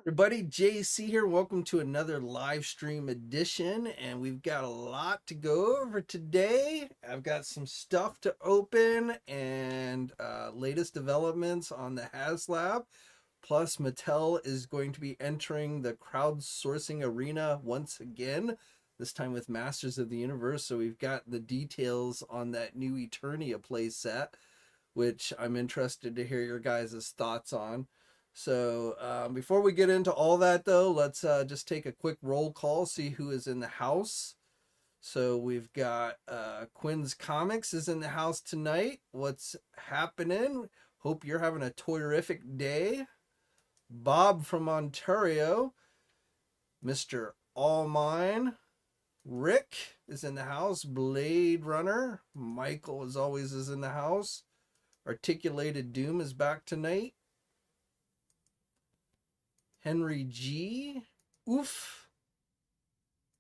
Everybody, JC here. Welcome to another live stream edition, and we've got a lot to go over today. I've got some stuff to open and latest developments on the Haslab. Plus, Mattel is going to be entering the crowdsourcing arena once again, this time with Masters of the Universe. So we've got the details on that new Eternia play set, which I'm interested to hear your guys' thoughts on. So before we get into all that, though, let's just take a quick roll call, see who is in the house. So we've got Quinn's Comics is in the house tonight. What's happening? Hope you're having a terrific day. Bob from Ontario. Mr. All Mine. Rick is in the house. Blade Runner. Michael, as always, is in the house. Articulated Doom is back tonight. Henry G. Oof.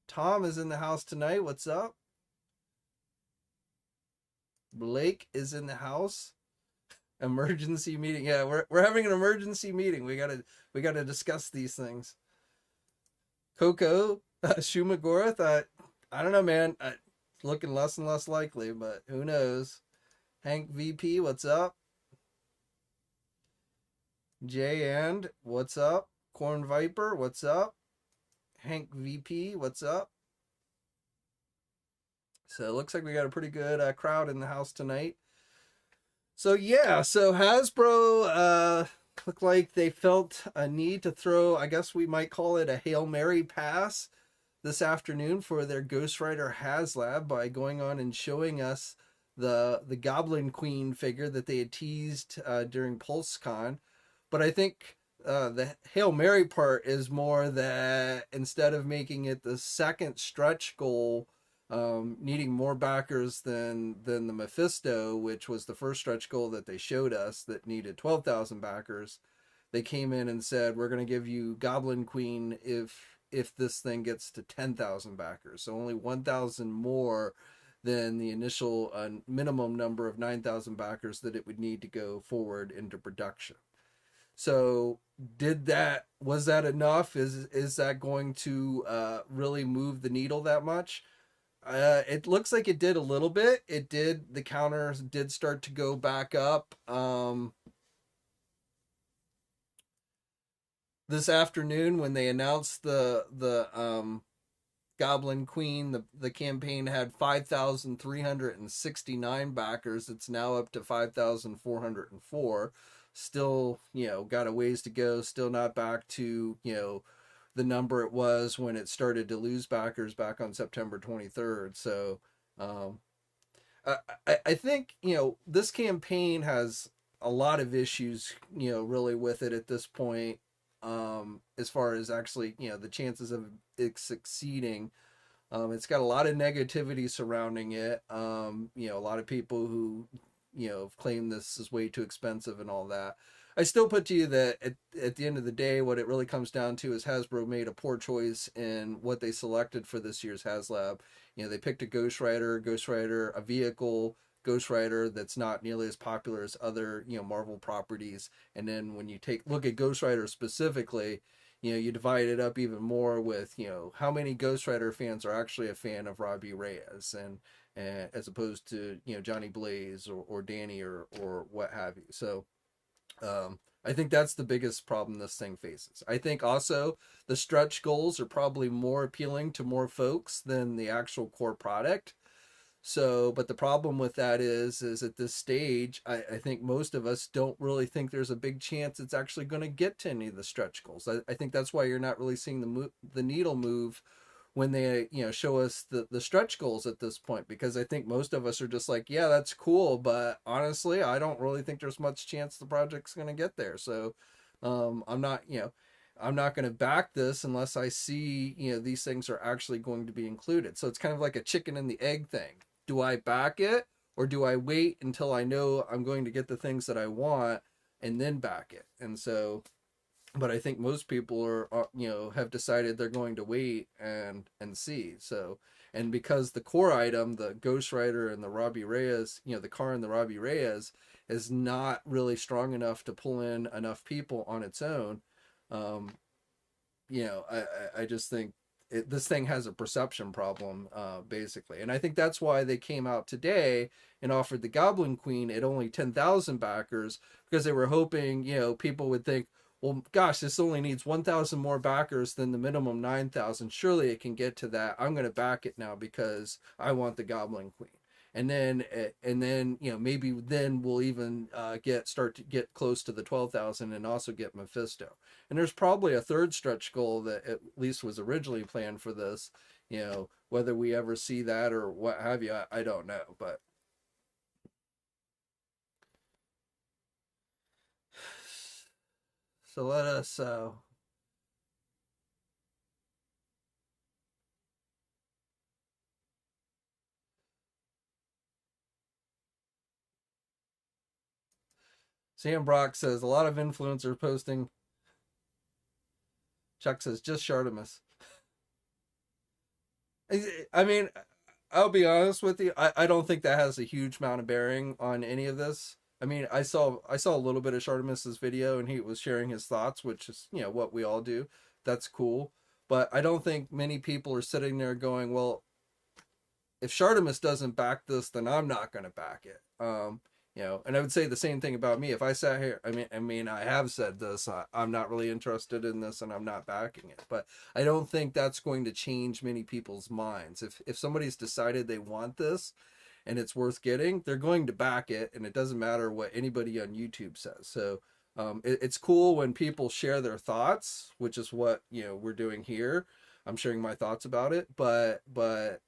Tom is in the house tonight. What's up? Blake is in the house. Emergency meeting. Yeah, we're having an emergency meeting. We gotta discuss these things. Coco, Shumagorath. I don't know, man. Looking less and less likely, but who knows? Hank VP, what's up? Jay and what's up? Corn Viper, what's up? Hank VP, what's up? So it looks like we got a pretty good crowd in the house tonight. So yeah, so Hasbro looked like they felt a need to throw, I guess we might call it a Hail Mary pass this afternoon for their Ghost Rider Haslab by going on and showing us the Goblin Queen figure that they had teased during PulseCon. But I think the Hail Mary part is more that instead of making it the second stretch goal, needing more backers than the Mephisto, which was the first stretch goal that they showed us that needed 12,000 backers, they came in and said, we're going to give you Goblin Queen if this thing gets to 10,000 backers. So only 1,000 more than the initial minimum number of 9,000 backers that it would need to go forward into production. So was that enough? Is that going to really move the needle that much? It looks like it did a little bit. It did. The counters did start to go back up. This afternoon when they announced the Goblin Queen, the campaign had 5,369 backers. It's now up to 5,404. Still, got a ways to go. Still not back to, the number it was when it started to lose backers back on September 23rd. So I think, this campaign has a lot of issues, really with it at this point, as far as actually, the chances of it succeeding. It's got a lot of negativity surrounding it. A lot of people who, have claimed this is way too expensive and all that. I still put to you that at the end of the day, what it really comes down to is Hasbro made a poor choice in what they selected for this year's Haslab. They picked a Ghost Rider, a vehicle, Ghost Rider that's not nearly as popular as other, Marvel properties. And then when you look at Ghost Rider specifically, you divide it up even more with, how many Ghost Rider fans are actually a fan of Robbie Reyes and as opposed to, Johnny Blaze or Danny or what have you. So I think that's the biggest problem this thing faces. I think also the stretch goals are probably more appealing to more folks than the actual core product. So, but the problem with that is at this stage, I think most of us don't really think there's a big chance it's actually going to get to any of the stretch goals. I think that's why you're not really seeing the needle move when they show us the stretch goals at this point, because I think most of us are just like, yeah, that's cool, but honestly I don't really think there's much chance the project's going to get there. So I'm not going to back this unless I see these things are actually going to be included. So it's kind of like a chicken and the egg thing. Do I back it, or do I wait until I know I'm going to get the things that I want and then back it? And so, but I think most people are have decided they're going to wait and see. So, and because the core item, the Ghost Rider and the Robbie Reyes, the car and the Robbie Reyes is not really strong enough to pull in enough people on its own. I just think this thing has a perception problem, basically. And I think that's why they came out today and offered the Goblin Queen at only 10,000 backers, because they were hoping, people would think, well, gosh, this only needs 1,000 more backers than the minimum 9,000. Surely it can get to that. I'm going to back it now because I want the Goblin Queen. And then maybe then we'll even start to get close to the 12,000 and also get Mephisto. And there's probably a third stretch goal that at least was originally planned for this. Whether we ever see that or what have you, I don't know. But so let us. Sam Brock says a lot of influencers posting. Chuck says just Shartimus. I mean, I'll be honest with you. I don't think that has a huge amount of bearing on any of this. I mean, I saw a little bit of Shartimus's video, and he was sharing his thoughts, which is what we all do. That's cool, but I don't think many people are sitting there going, "Well, if Shartimus doesn't back this, then I'm not going to back it." And I would say the same thing about me. If I sat here, I mean, I have said this. I'm not really interested in this, and I'm not backing it. But I don't think that's going to change many people's minds. If somebody's decided they want this, and it's worth getting, they're going to back it, and it doesn't matter what anybody on YouTube says. So it's cool when people share their thoughts, which is what we're doing here. I'm sharing my thoughts about it, but I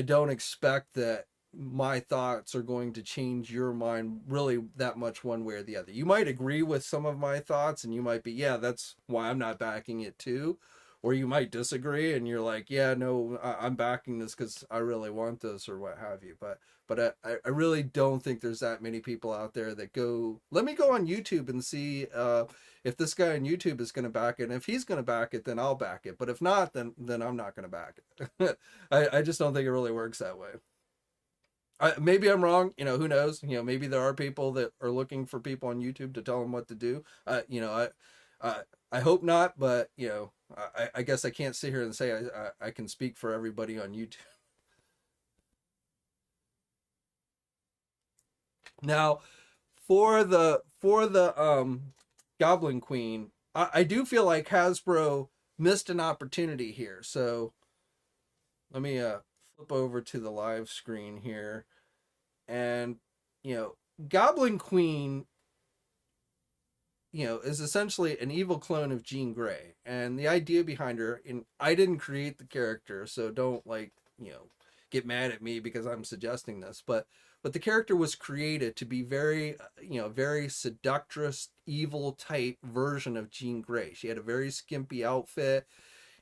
don't expect that my thoughts are going to change your mind really that much one way or the other. You might agree with some of my thoughts and you might be, yeah, that's why I'm not backing it too. Or you might disagree and you're like, yeah, no, I'm backing this because I really want this or what have you. But I really don't think there's that many people out there that go, let me go on YouTube and see if this guy on YouTube is going to back it. And if he's going to back it, then I'll back it. But if not, then I'm not going to back it. I just don't think it really works that way. Maybe I'm wrong. Who knows? Maybe there are people that are looking for people on YouTube to tell them what to do. I hope not, but I guess I can't sit here and say I can speak for everybody on YouTube. Now, for the Goblin Queen, I do feel like Hasbro missed an opportunity here. So let me flip over to the live screen here. And Goblin Queen is essentially an evil clone of Jean Grey. And the idea behind her, and I didn't create the character, so don't get mad at me because I'm suggesting this, but the character was created to be very very seductress, evil type version of Jean Grey. She had a very skimpy outfit.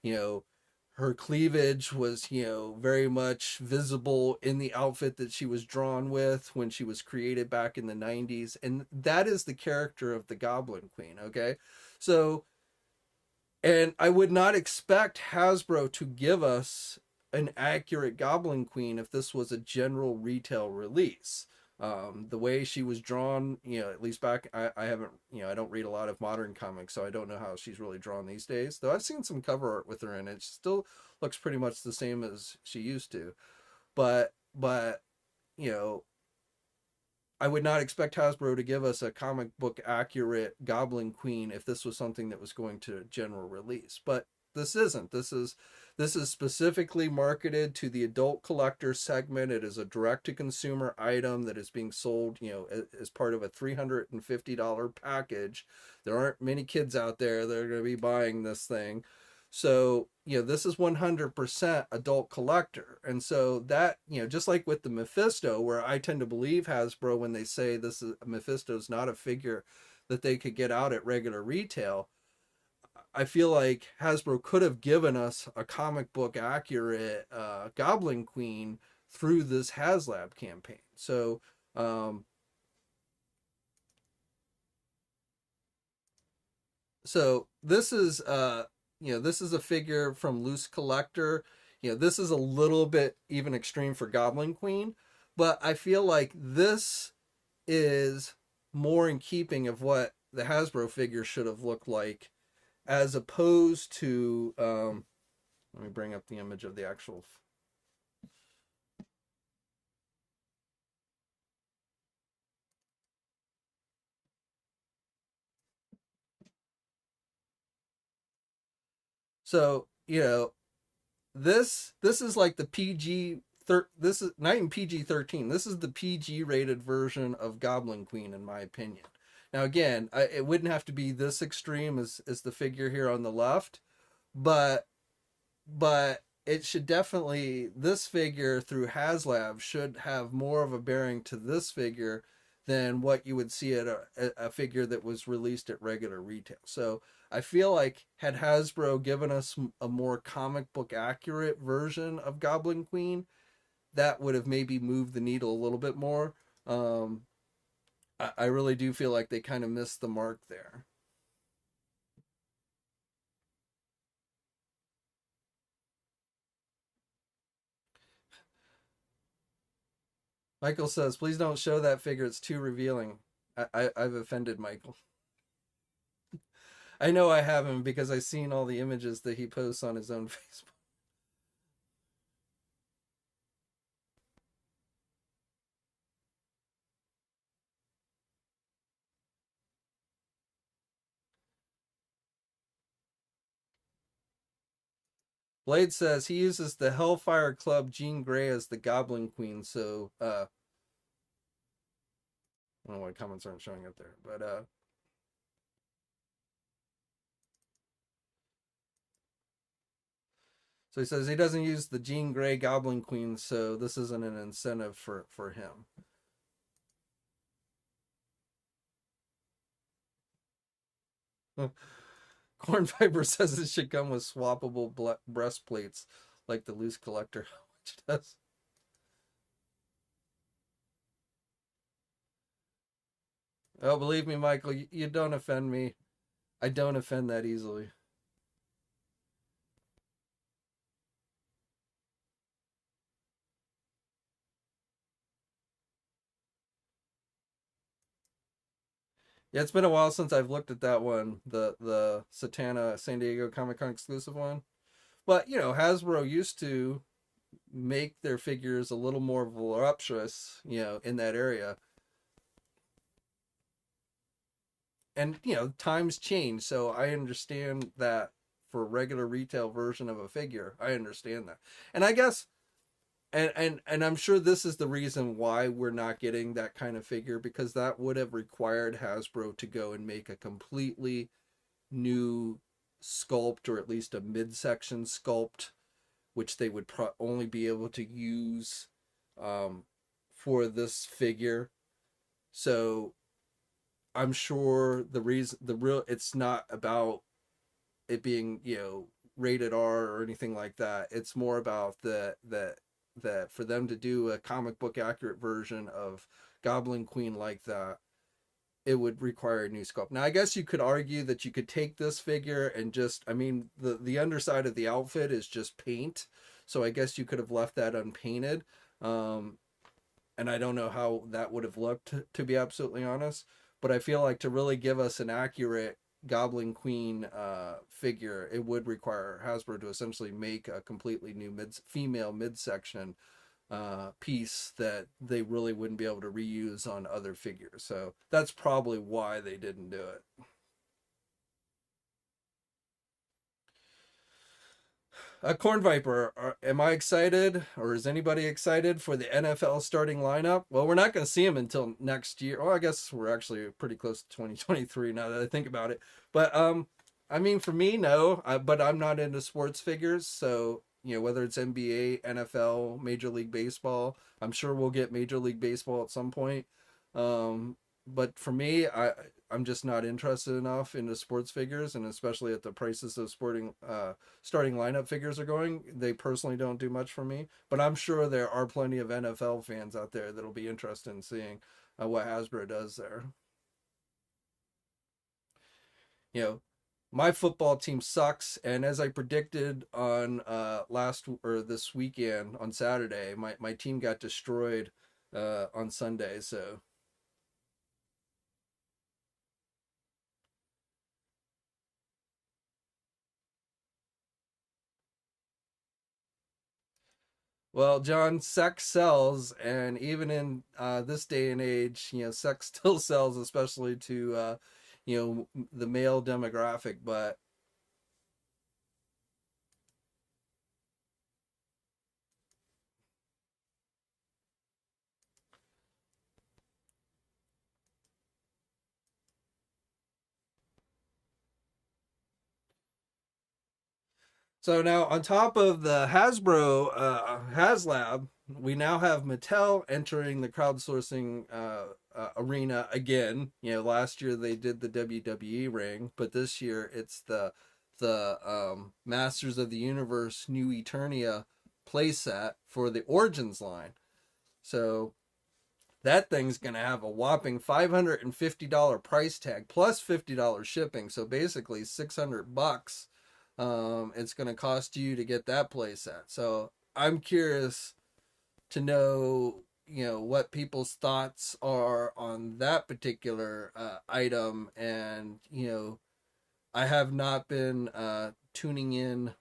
you know her cleavage was very much visible in the outfit that she was drawn with when she was created back in the 90s, and that is the character of the Goblin Queen. Okay, so, and I would not expect Hasbro to give us an accurate Goblin Queen if this was a general retail release. The way she was drawn, at least back, I haven't, I don't read a lot of modern comics, so I don't know how she's really drawn these days. Though I've seen some cover art with her in it. She still looks pretty much the same as she used to. But, I would not expect Hasbro to give us a comic book accurate Goblin Queen if this was something that was going to general release. But this isn't. This is specifically marketed to the adult collector segment. It is a direct to consumer item that is being sold, as part of a $350 package. There aren't many kids out there that are going to be buying this thing. So, this is 100% adult collector. And so that, just like with the Mephisto, where I tend to believe Hasbro when they say this is Mephisto's not a figure that they could get out at regular retail, I feel like Hasbro could have given us a comic book accurate Goblin Queen through this Haslab campaign. So, this is this is a figure from Loose Collector. This is a little bit even extreme for Goblin Queen, but I feel like this is more in keeping of what the Hasbro figure should have looked like as opposed to let me bring up the image of the actual. So, this is like the this is not even PG-13. This is the PG rated version of Goblin Queen, in my opinion. Now, again, it wouldn't have to be this extreme as the figure here on the left, but it should definitely, this figure through Haslab should have more of a bearing to this figure than what you would see at a figure that was released at regular retail. So I feel like had Hasbro given us a more comic book accurate version of Goblin Queen, that would have maybe moved the needle a little bit more. um I really do feel like they kind of missed the mark there. Michael says, please don't show that figure. It's too revealing. I've offended Michael. I know I haven't because I've seen all the images that he posts on his own Facebook. Blade says he uses the Hellfire Club Jean Grey as the Goblin Queen, so I don't know why comments aren't showing up there, but so he says he doesn't use the Jean Grey Goblin Queen, so this isn't an incentive for him. Corn Fiber says it should come with swappable breastplates like the loose collector, which does. Oh, believe me, Michael, you don't offend me. I don't offend that easily. Yeah, it's been a while since I've looked at that one, the Satana San Diego Comic Con exclusive one. But Hasbro used to make their figures a little more voluptuous, in that area. And times change, so I understand that for a regular retail version of a figure. I understand that. And I guess and I'm sure this is the reason why we're not getting that kind of figure, because that would have required Hasbro to go and make a completely new sculpt, or at least a midsection sculpt, which they would only be able to use for this figure. So I'm sure it's not about it being rated R or anything like that. It's more about that for them to do a comic book accurate version of Goblin Queen like that, it would require a new sculpt. Now, I guess you could argue that you could take this figure and just, I mean, the underside of the outfit is just paint, so I guess you could have left that unpainted. Um, and I don't know how that would have looked, to be absolutely honest. But I feel like to really give us an accurate Goblin Queen figure, it would require Hasbro to essentially make a completely new female midsection piece that they really wouldn't be able to reuse on other figures. So that's probably why they didn't do it. Corn Viper, am I excited, or is anybody excited for the NFL starting lineup? Well, we're not going to see them until next year. Well, I guess we're actually pretty close to 2023 now that I think about it. But I mean, for me, no. But I'm not into sports figures, so whether it's NBA, NFL, Major League Baseball, I'm sure we'll get Major League Baseball at some point. But for me, I'm just not interested enough into sports figures, and especially at the prices of starting lineup figures are going, they personally don't do much for me. But I'm sure there are plenty of NFL fans out there that'll be interested in seeing what Hasbro does there. You know, my football team sucks, and as I predicted on last or this weekend on Saturday, my team got destroyed on Sunday. So Well, John, sex sells, and even in this day and age, sex still sells, especially to the male demographic. But so now, on top of the Hasbro Haslab, we now have Mattel entering the crowdsourcing arena again. Last year they did the WWE ring, but this year it's the Masters of the Universe New Eternia playset for the Origins line. So that thing's going to have a whopping $550 price tag plus $50 shipping. So basically $600. It's going to cost you to get that playset. So I'm curious to know, what people's thoughts are on that particular item. And, I have not been tuning in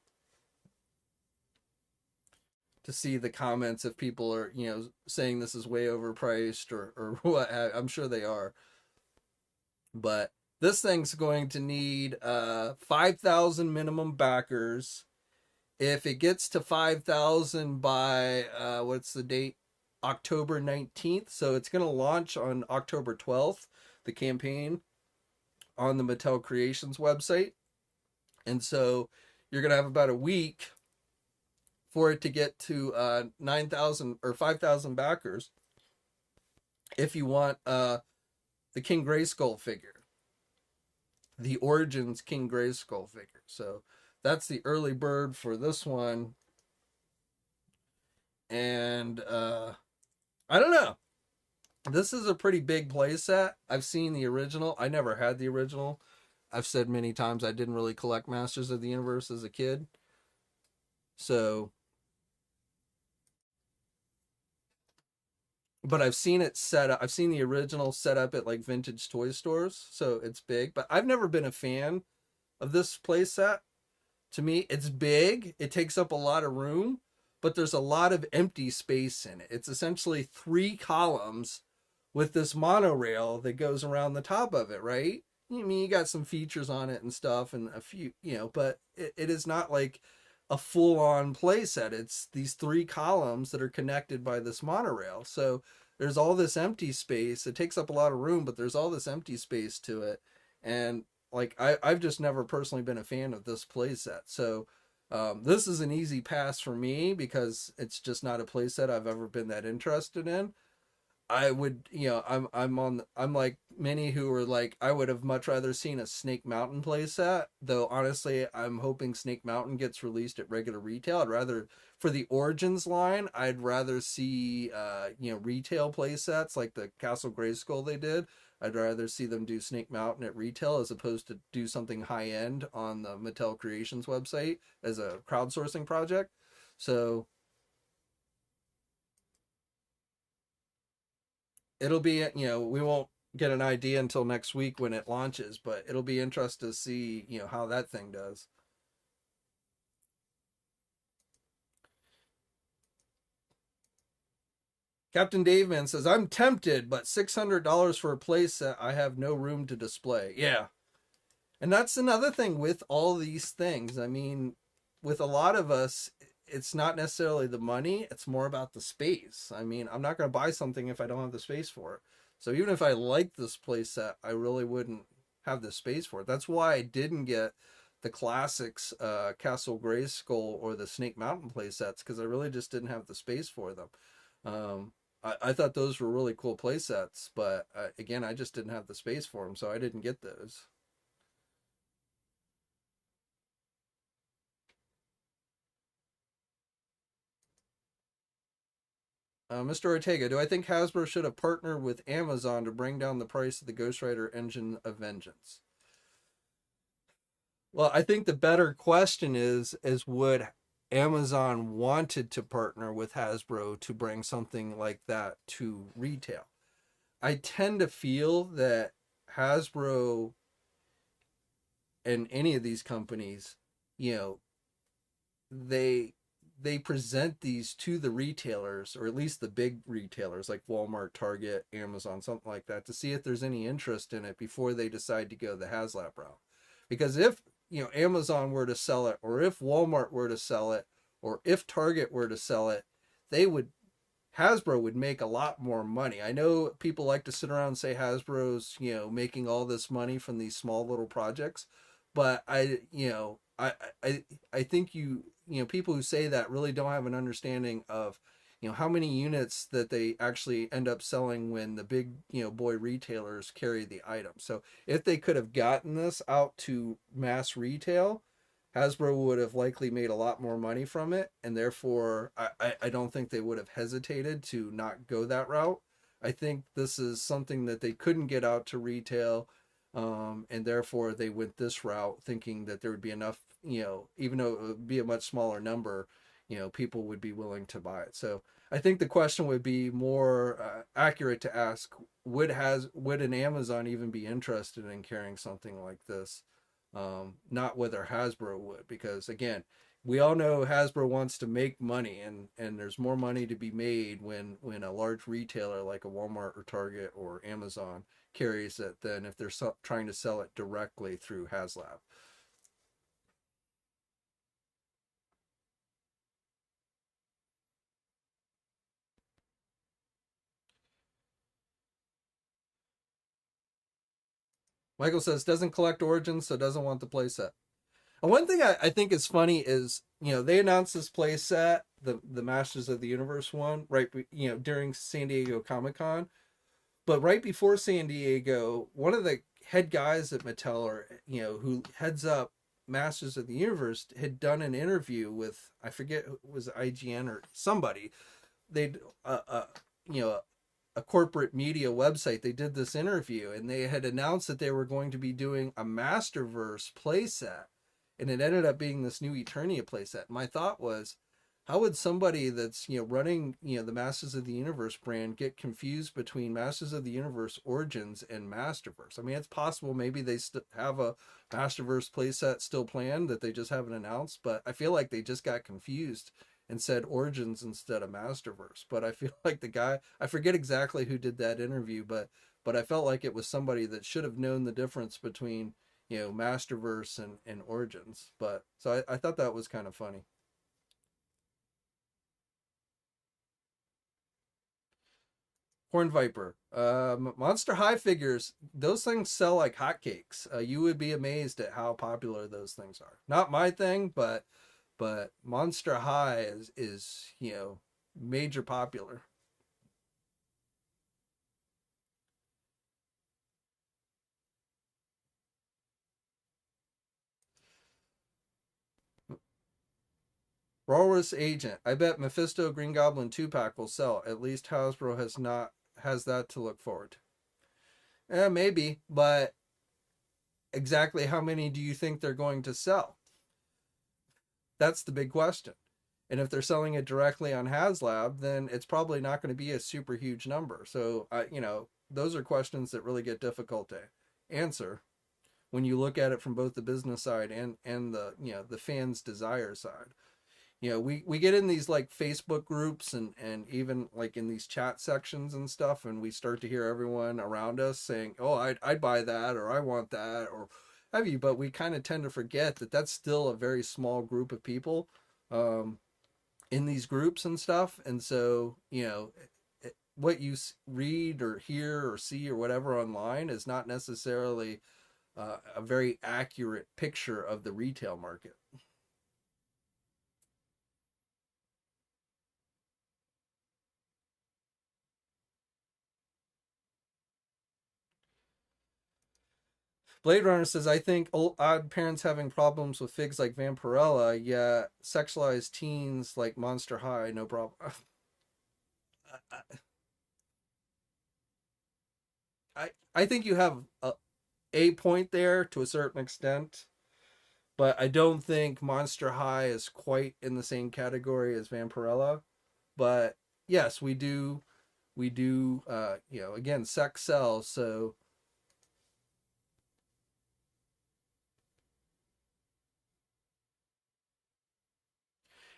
to see the comments if people are, saying this is way overpriced or what. I'm sure they are. But this thing's going to need 5,000 minimum backers. If it gets to 5,000 by what's the date? October 19th. So it's going to launch on October 12th, the campaign on the Mattel Creations website. And so you're going to have about a week for it to get to 9,000 or 5,000 backers if you want the King Grayskull figure, the Origins King Grayskull figure. So that's the early bird for this one. And I don't know. This is a pretty big playset. I've seen the original. I never had the original. I've said many times I didn't really collect Masters of the Universe as a kid. So, but I've seen it set up. I've seen the original set up at like vintage toy stores. So it's big. But I've never been a fan of this playset. To me, it's big. It takes up a lot of room, but there's a lot of empty space in it. It's essentially 3 columns with this monorail that goes around the top of it, right? I mean, you got some features on it and stuff and a few, but it is not like a full-on playset. It's these 3 columns that are connected by this monorail. So there's all this empty space. It takes up a lot of room, but there's all this empty space to it. And like I've just never personally been a fan of this playset. So this is an easy pass for me because it's just not a playset I've ever been that interested in. I would, I'm like many who are like, I would have much rather seen a Snake Mountain playset, though honestly, I'm hoping Snake Mountain gets released at regular retail. I'd rather, for the Origins line, I'd rather see, retail playsets like the Castle Grayskull they did. I'd rather see them do Snake Mountain at retail as opposed to do something high end on the Mattel Creations website as a crowdsourcing project. So it'll be, we won't get an idea until next week when it launches, but it'll be interesting to see, how that thing does. Captain Daveman says, I'm tempted, but $600 for a playset I have no room to display. Yeah. And that's another thing with all these things. I mean, with a lot of us, it's not necessarily the money, it's more about the space. I mean, I'm not going to buy something if I don't have the space for it. So even if I like this playset, I really wouldn't have the space for it. That's why I didn't get the classics Castle Grayskull or the Snake Mountain playsets, because I really just didn't have the space for them. I thought those were really cool playsets, but again, I just didn't have the space for them, so I didn't get those. Mr. Ortega, do I think Hasbro should have partnered with Amazon to bring down the price of the Ghost Rider Engine of Vengeance? Well, I think the better question is would Amazon wanted to partner with Hasbro to bring something like that to retail? I tend to feel that Hasbro and any of these companies, you know, they they present these to the retailers, or at least the big retailers like Walmart, Target, Amazon, something like that, to see if there's any interest in it before they decide to go the Haslab route. Because if, Amazon were to sell it, or if Walmart were to sell it, or if Target were to sell it, they would Hasbro would make a lot more money. I know people like to sit around and say Hasbro's, making all this money from these small little projects, but I think people who say that really don't have an understanding of, how many units that they actually end up selling when the big, boy retailers carry the item. So if they could have gotten this out to mass retail, Hasbro would have likely made a lot more money from it, and therefore I don't think they would have hesitated to not go that route. I think this is something that they couldn't get out to retail, and therefore they went this route, thinking that there would be enough, even though it would be a much smaller number, people would be willing to buy it. So I think the question would be more accurate to ask: would an Amazon even be interested in carrying something like this? Not whether Hasbro would, because again, we all know Hasbro wants to make money, and there's more money to be made when a large retailer like a Walmart or Target or Amazon carries it than if they're trying to sell it directly through Haslab. Michael says doesn't collect Origins, so doesn't want the playset. And one thing I think is funny is, they announced this playset, the Masters of the Universe one, right, during San Diego Comic-Con. But right before San Diego, one of the head guys at Mattel, or who heads up Masters of the Universe, had done an interview with, I forget, was it IGN or somebody. They'd you know a corporate media website. They did this interview, and they had announced that they were going to be doing a Masterverse playset, and it ended up being this new Eternia playset. My thought was, how would somebody that's running the Masters of the Universe brand get confused between Masters of the Universe Origins and Masterverse? I mean, it's possible maybe they have a Masterverse playset still planned that they just haven't announced, but I feel like they just got confused and said Origins instead of Masterverse. But I feel like the guy, I forget exactly who did that interview, but I felt like it was somebody that should have known the difference between Masterverse and Origins. But so I thought that was kind of funny. Horn Viper. Monster High figures, those things sell like hotcakes. You would be amazed at how popular those things are. Not my thing, but Monster High is major popular. Walrus Agent. I bet Mephisto Green Goblin 2-pack will sell. At least Hasbro has that to look forward to. Maybe, but exactly how many do you think they're going to sell? That's the big question. And if they're selling it directly on Haslab, then it's probably not going to be a super huge number. So, those are questions that really get difficult to answer when you look at it from both the business side and the the fans' desire side. We get in these like Facebook groups and even like in these chat sections and stuff, and we start to hear everyone around us saying, "Oh, I'd buy that," or "I want that," or have you. But we kind of tend to forget that that's still a very small group of people um, in these groups and stuff. And so what you read or hear or see or whatever online is not necessarily a very accurate picture of the retail market. Blade Runner says, I think odd parents having problems with figs like Vampirella, yet sexualized teens like Monster High, no problem. I think you have a point there to a certain extent, but I don't think Monster High is quite in the same category as Vampirella. But yes, we do, again, sex sells. So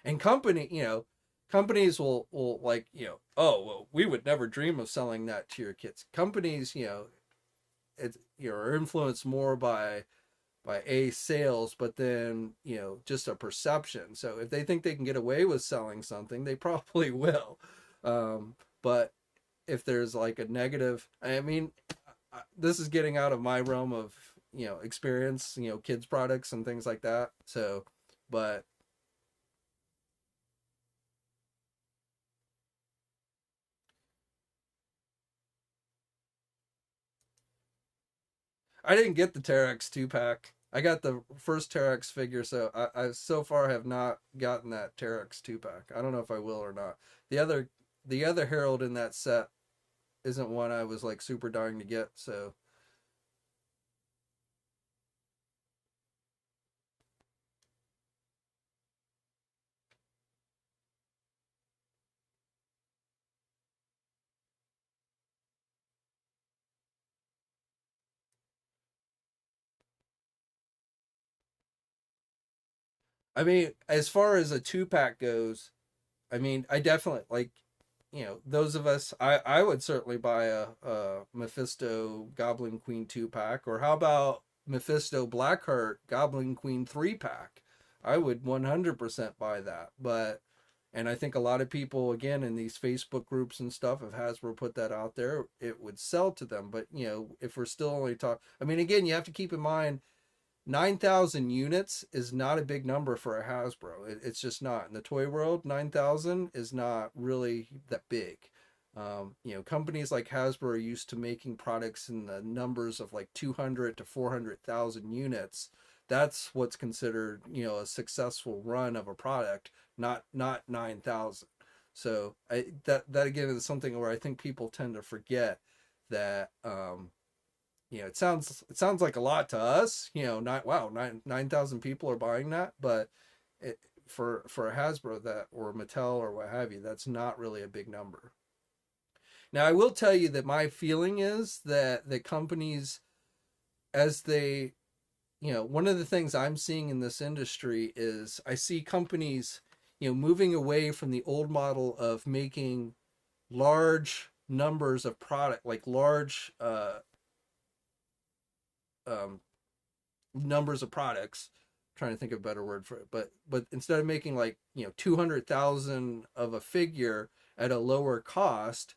And companies will like, oh, well, we would never dream of selling that to your kids. Companies, it's, are influenced more by sales, but then, just a perception. So if they think they can get away with selling something, they probably will. But if there's like a negative, I mean, this is getting out of my realm of, experience, kids products and things like that. So, but I didn't get the Terex 2 pack. I got the first Terex figure, so I so far have not gotten that Terex 2 pack. I don't know if I will or not. The other the other Herald in that set isn't one I was like super dying to get, so I mean, as far as a 2 pack goes, I mean, I definitely like, those of us. I would certainly buy a Mephisto Goblin Queen 2 pack, or how about Mephisto Blackheart Goblin Queen 3 pack? I would 100% buy that. But and I think a lot of people, again, in these Facebook groups and stuff, if Hasbro put that out there, it would sell to them. But if we're still only talking, I mean, again, you have to keep in mind 9,000 units is not a big number for a Hasbro. It's just not. In the toy world, 9,000 is not really that big. Companies like Hasbro are used to making products in the numbers of like 200 to 400,000 units. That's what's considered, a successful run of a product, not 9,000. So that again is something where I think people tend to forget that, it sounds like a lot to us. Not wow, 9,000 people are buying that, but it, for a Hasbro that or Mattel or what have you, that's not really a big number. Now, I will tell you that my feeling is that the companies, as they, one of the things I'm seeing in this industry is I see companies, moving away from the old model of making large numbers of product, like large um, numbers of products. I'm trying to think of a better word for it, but instead of making like 200,000 of a figure at a lower cost,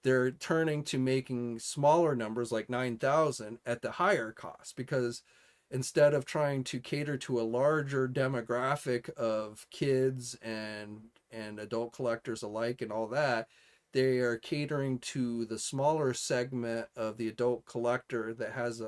they're turning to making smaller numbers like 9,000 at the higher cost, because instead of trying to cater to a larger demographic of kids and adult collectors alike and all that, they are catering to the smaller segment of the adult collector that has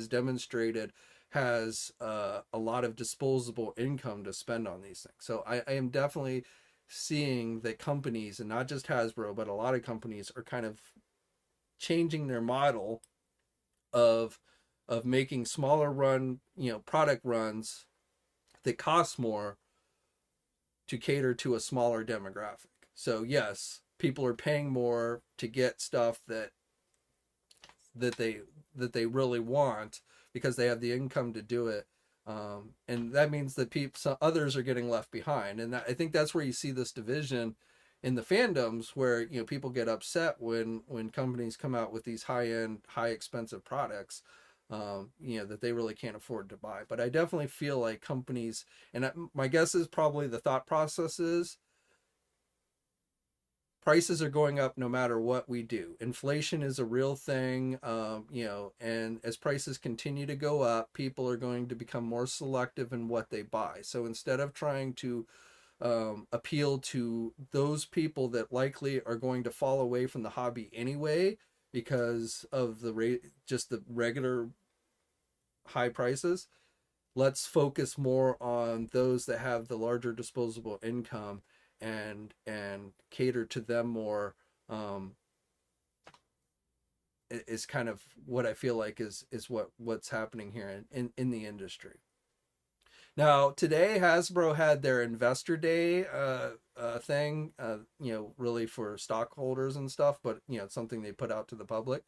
demonstrated has a lot of disposable income to spend on these things. So I am definitely seeing that companies, and not just Hasbro, but a lot of companies are kind of changing their model of making smaller run, product runs that cost more to cater to a smaller demographic. So yes, people are paying more to get stuff that they that they really want because they have the income to do it. And that means that some others are getting left behind, and I think that's where you see this division in the fandoms, where people get upset when companies come out with these high end, high expensive products, that they really can't afford to buy. But I definitely feel like companies, and my guess is probably the thought process is prices are going up no matter what we do. Inflation is a real thing, and as prices continue to go up, people are going to become more selective in what they buy. So instead of trying to appeal to those people that likely are going to fall away from the hobby anyway because of the rate, just the regular high prices, let's focus more on those that have the larger disposable income and cater to them more. Is kind of what I feel like is what's happening here in the industry. Now today Hasbro had their investor day thing, really for stockholders and stuff, but it's something they put out to the public.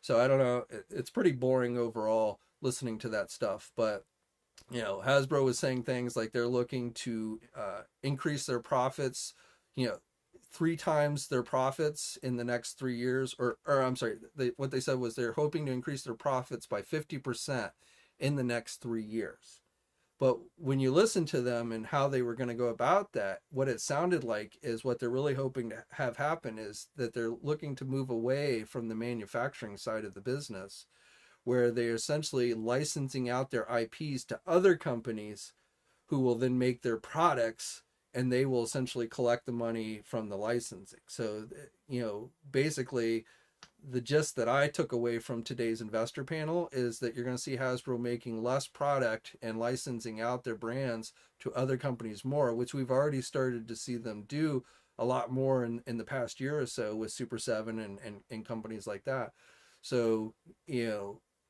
So I don't know, it's pretty boring overall listening to that stuff, but Hasbro was saying things like they're looking to increase their profits, you know, 3 times their profits in the next 3 years, or I'm sorry, what they said was they're hoping to increase their profits by 50% in the next 3 years. But when you listen to them and how they were going to go about that, what it sounded like is what they're really hoping to have happen is that they're looking to move away from the manufacturing side of the business, where they're essentially licensing out their IPs to other companies who will then make their products, and they will essentially collect the money from the licensing. So, basically, the gist that I took away from today's investor panel is that you're going to see Hasbro making less product and licensing out their brands to other companies more, which we've already started to see them do a lot more in the past year or so with Super 7 and companies like that. So,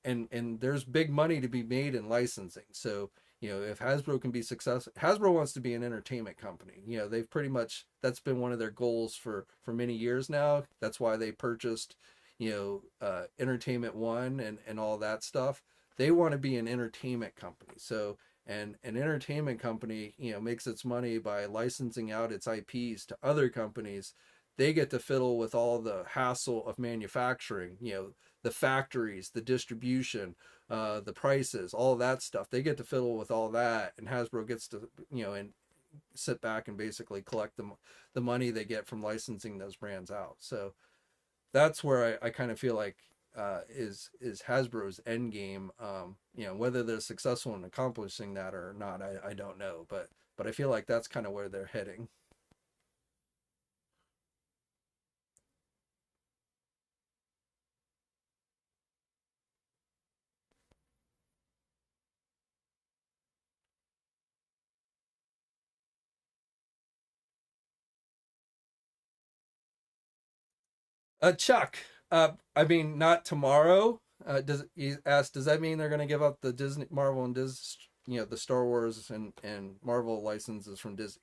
and there's big money to be made in licensing. So, if Hasbro can be successful, Hasbro wants to be an entertainment company. They've pretty much, that's been one of their goals for many years now. That's why they purchased, Entertainment One and all that stuff. They want to be an entertainment company. So, and an entertainment company, makes its money by licensing out its IPs to other companies. They get to fiddle with all the hassle of manufacturing, the factories, the distribution, the prices, all of that stuff. They get to fiddle with all that, and Hasbro gets to, and sit back and basically collect the money they get from licensing those brands out. So that's where I kind of feel like is Hasbro's end game. Whether they're successful in accomplishing that or not, I don't know, but I feel like that's kind of where they're heading. Chuck, I mean, not tomorrow. Does he asked? Does that mean they're going to give up the Disney, Marvel, and Disney? The Star Wars and Marvel licenses from Disney?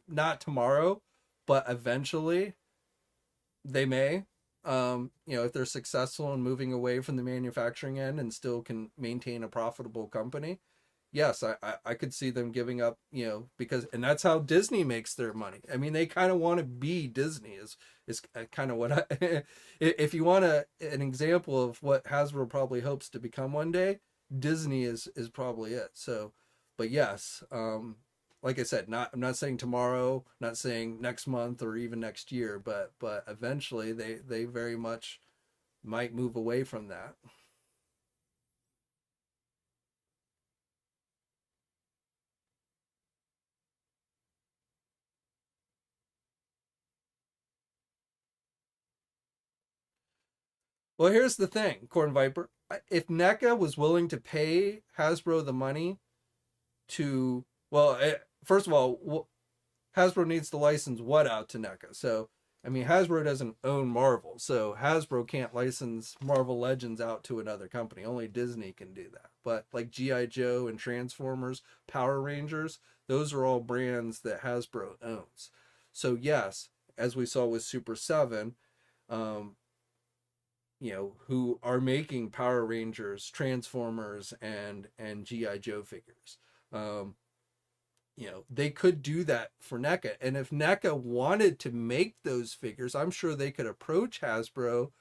Not tomorrow, but eventually they may. If they're successful in moving away from the manufacturing end and still can maintain a profitable company, yes, I could see them giving up, because, and that's how Disney makes their money. I mean, they kind of want to be Disney is kind of what if you want an example of what Hasbro probably hopes to become one day, Disney is probably it. So, but yes, like I said, I'm not saying tomorrow, not saying next month or even next year, but eventually they very much might move away from that. Well, here's the thing, Corn Viper. If NECA was willing to pay Hasbro the money to, well, first of all, Hasbro needs to license what out to NECA? So, I mean, Hasbro doesn't own Marvel, so Hasbro can't license Marvel Legends out to another company. Only Disney can do that. But like G.I. Joe and Transformers, Power Rangers, those are all brands that Hasbro owns. So, yes, as we saw with Super 7, um, who are making Power Rangers, Transformers, and GI Joe figures. Um, they could do that for NECA, and if NECA wanted to make those figures, I'm sure they could approach Hasbro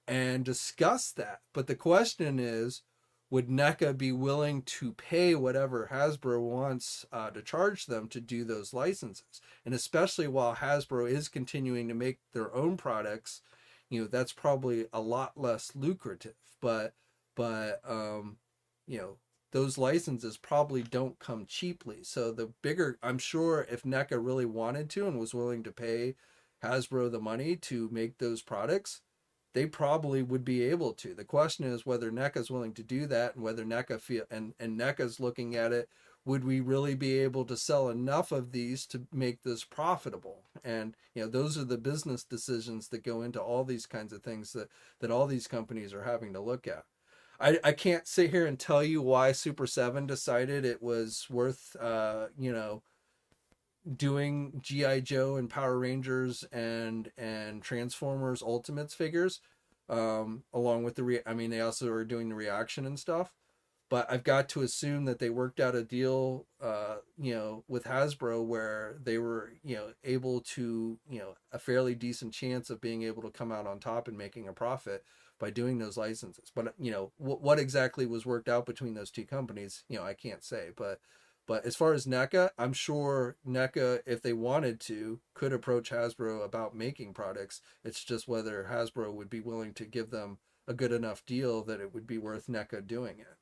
and discuss that. But the question is, would NECA be willing to pay whatever Hasbro wants to charge them to do those licenses? And especially while Hasbro is continuing to make their own products, that's probably a lot less lucrative. But you know, those licenses probably don't come cheaply. So the bigger, I'm sure, if NECA really wanted to and was willing to pay Hasbro the money to make those products, they probably would be able to. The question is whether NECA is willing to do that, and whether NECA feel and NECA's looking at it. Would we really be able to sell enough of these to make this profitable? And those are the business decisions that go into all these kinds of things that all these companies are having to look at. I can't sit here and tell you why Super 7 decided it was worth doing GI Joe and Power Rangers and Transformers Ultimates figures, along with I mean, they also are doing the reaction and stuff. but I've got to assume that they worked out a deal, with Hasbro where they were, able to, a fairly decent chance of being able to come out on top and making a profit by doing those licenses. But what exactly was worked out between those two companies, I can't say. But as far as NECA, I'm sure NECA, if they wanted to, could approach Hasbro about making products. It's just whether Hasbro would be willing to give them a good enough deal that it would be worth NECA doing it.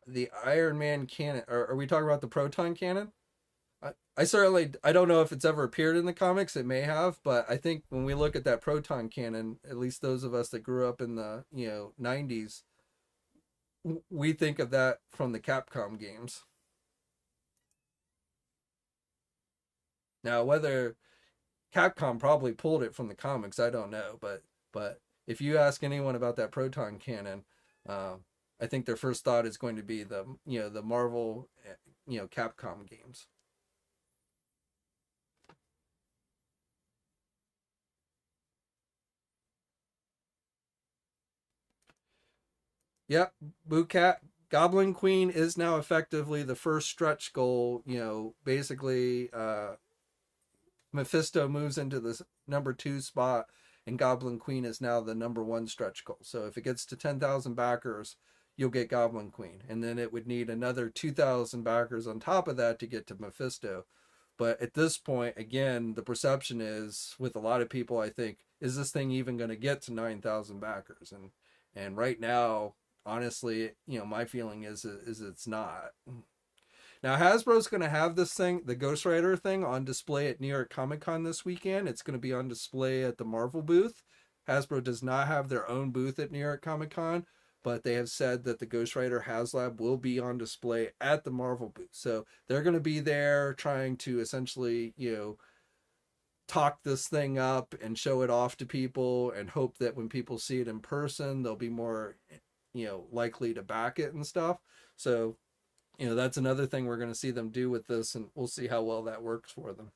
The Iron Man cannon. Are we talking about the proton cannon? I certainly, I don't know if it's ever appeared in the comics. It may have, but I think when we look at that proton cannon, at least those of us that grew up in the '90s, we think of that from the Capcom games. Now, whether Capcom probably pulled it from the comics, I don't know, but if you ask anyone about that proton cannon, uh, I think their first thought is going to be the Marvel, Capcom games. Yep, Boocat Goblin Queen is now effectively the first stretch goal. Basically, Mephisto moves into the number 2 spot, and Goblin Queen is now the number 1 stretch goal. So if it gets to 10,000 backers, you'll get Goblin Queen, and then it would need another 2,000 backers on top of that to get to Mephisto. But at this point, again, the perception is with a lot of people, I think, is this thing even going to get to 9,000 backers? And right now, honestly, my feeling is it's not. Now Hasbro's going to have this thing, the Ghost Rider thing, on display at New York Comic Con this weekend. It's going to be on display at the Marvel booth. Hasbro does not have their own booth at New York Comic Con, but they have said that the Ghost Rider Haslab will be on display at the Marvel booth. So they're going to be there trying to essentially, talk this thing up and show it off to people and hope that when people see it in person, they'll be more, likely to back it and stuff. So, that's another thing we're going to see them do with this, and we'll see how well that works for them.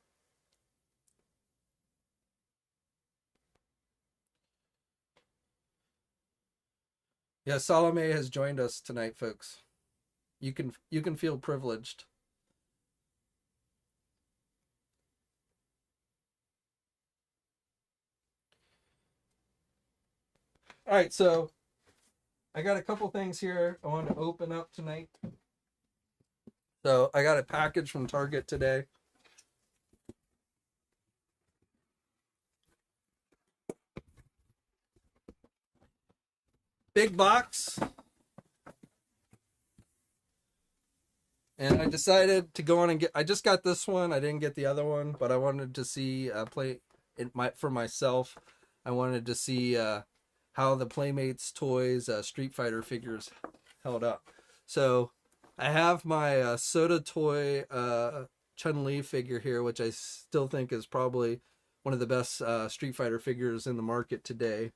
Yeah, Salome has joined us tonight, folks. You can feel privileged. All right, so I got a couple things here I want to open up tonight. So I got a package from Target today. Big box. And I decided to go on and get. I just got this one. I didn't get the other one, but I wanted to see play it for myself. I wanted to see how the Playmates toys Street Fighter figures held up. So I have my Soda Toy Chun-Li figure here, which I still think is probably one of the best Street Fighter figures in the market today.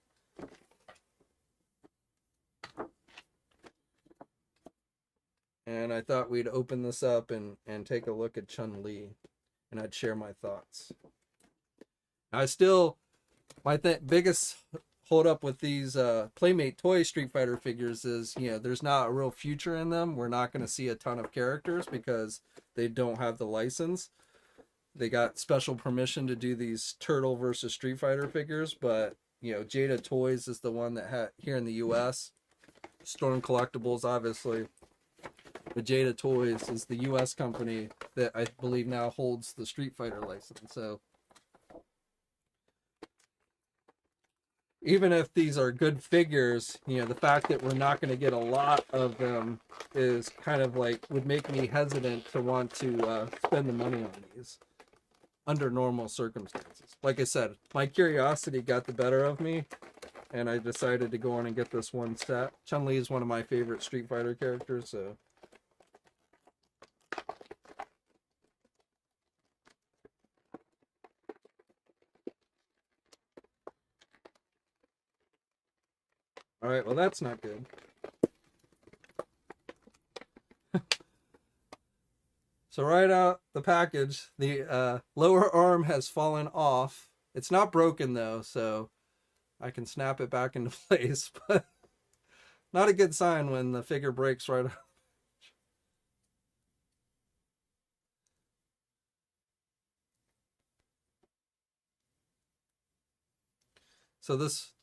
And I thought we'd open this up and take a look at Chun-Li, and I'd share my thoughts. I still, my biggest hold up with these Playmate toy Street Fighter figures is, there's not a real future in them. We're not going to see a ton of characters because they don't have the license. They got special permission to do these Turtle versus Street Fighter figures, but Jada Toys is the one that had here in the U.S. Storm Collectibles, obviously. But Jada Toys is the U.S. company that I believe now holds the Street Fighter license. So even if these are good figures, the fact that we're not going to get a lot of them is kind of like would make me hesitant to want to spend the money on these under normal circumstances. Like I said, my curiosity got the better of me, and I decided to go on and get this one set. Chun-Li is one of my favorite Street Fighter characters, so. All right, well, that's not good. So right out the package, the lower arm has fallen off. It's not broken though, so I can snap it back into place, but not a good sign when the figure breaks right out. So this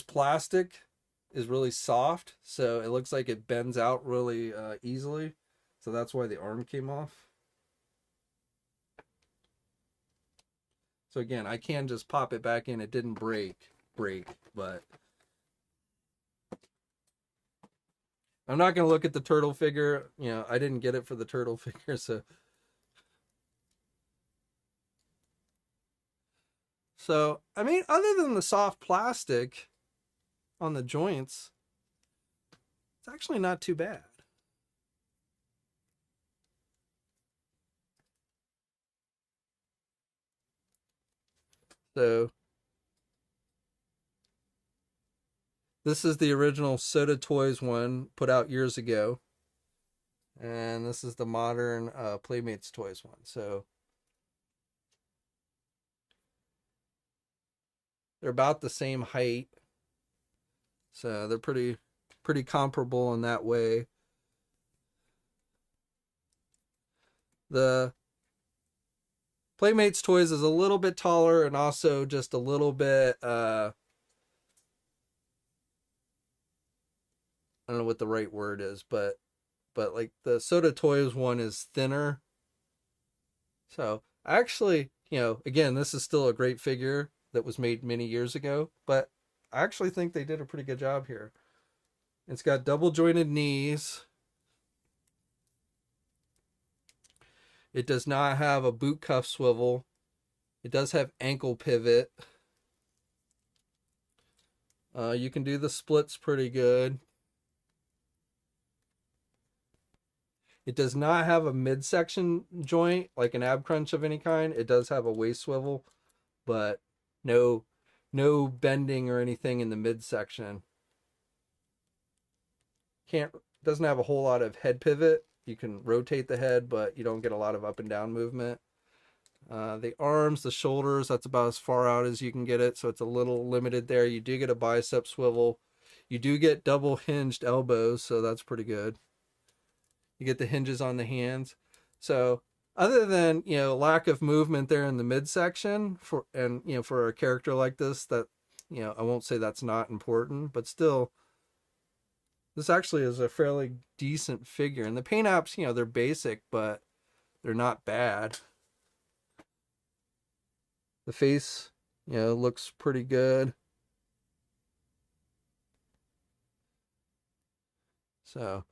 plastic is really soft, so it looks like it bends out really easily. So that's why the arm came off. So again, I can just pop it back in. It didn't break, but I'm not going to look at the turtle figure. You know, I didn't get it for the turtle figure, so. So, I mean, other than the soft plastic on the joints, it's actually not too bad. So, this is the original Soda Toys one put out years ago. And this is the modern Playmates Toys one. So, they're about the same height. So, they're pretty comparable in that way. The Playmates Toys is a little bit taller and also just a little bit I don't know what the right word is, but like the Soda Toys one is thinner. So actually, you know, again, this is still a great figure that was made many years ago, but I actually think they did a pretty good job here. It's got double jointed knees. It does not have a boot cuff swivel. It does have ankle pivot. You can do the splits pretty good. It does not have a midsection joint, like an ab crunch of any kind. It does have a waist swivel, but no bending or anything in the midsection. Doesn't have a whole lot of head pivot. You can rotate the head, but you don't get a lot of up and down movement. The arms, the shoulders, that's about as far out as you can get it, so it's a little limited there. You do get a bicep swivel. You do get double hinged elbows, so that's pretty good. You get the hinges on the hands. So other than, you know, lack of movement there in the midsection for a character like this, that, you know, I won't say that's not important, but still, this actually is a fairly decent figure. And the paint apps, you know, they're basic, but they're not bad. The face, you know, looks pretty good. So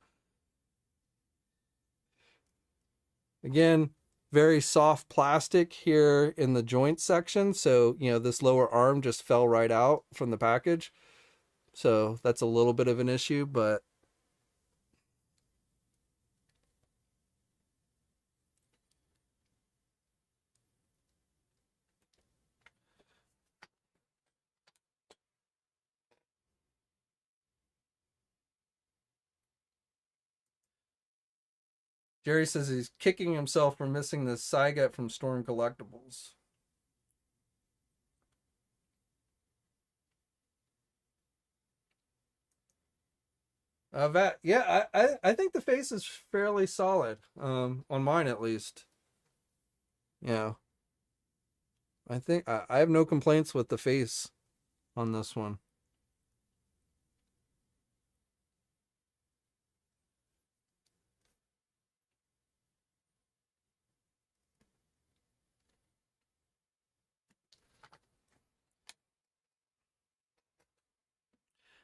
again, very soft plastic here in the joint section. So, you know, this lower arm just fell right out from the package. So that's a little bit of an issue, but Jerry says he's kicking himself for missing the Cygat from Storm Collectibles. I think the face is fairly solid. On mine at least. Yeah. I think I have no complaints with the face on this one.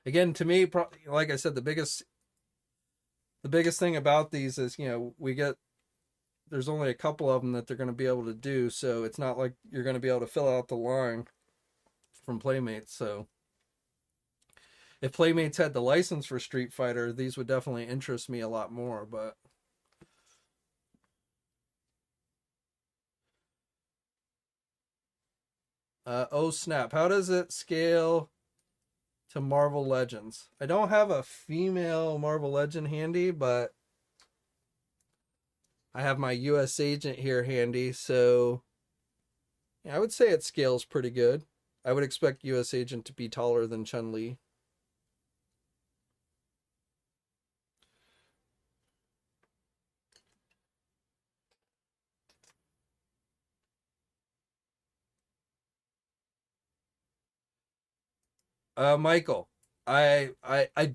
Again, to me, like I said, the biggest thing about these is, you know, there's only a couple of them that they're going to be able to do, so it's not like you're going to be able to fill out the line from Playmates. So if Playmates had the license for Street Fighter, these would definitely interest me a lot more, but oh snap, how does it scale to Marvel Legends? I don't have a female Marvel Legend handy, but I have my US agent here handy, so yeah, I would say it scales pretty good. I would expect US agent to be taller than Chun-Li. Michael, I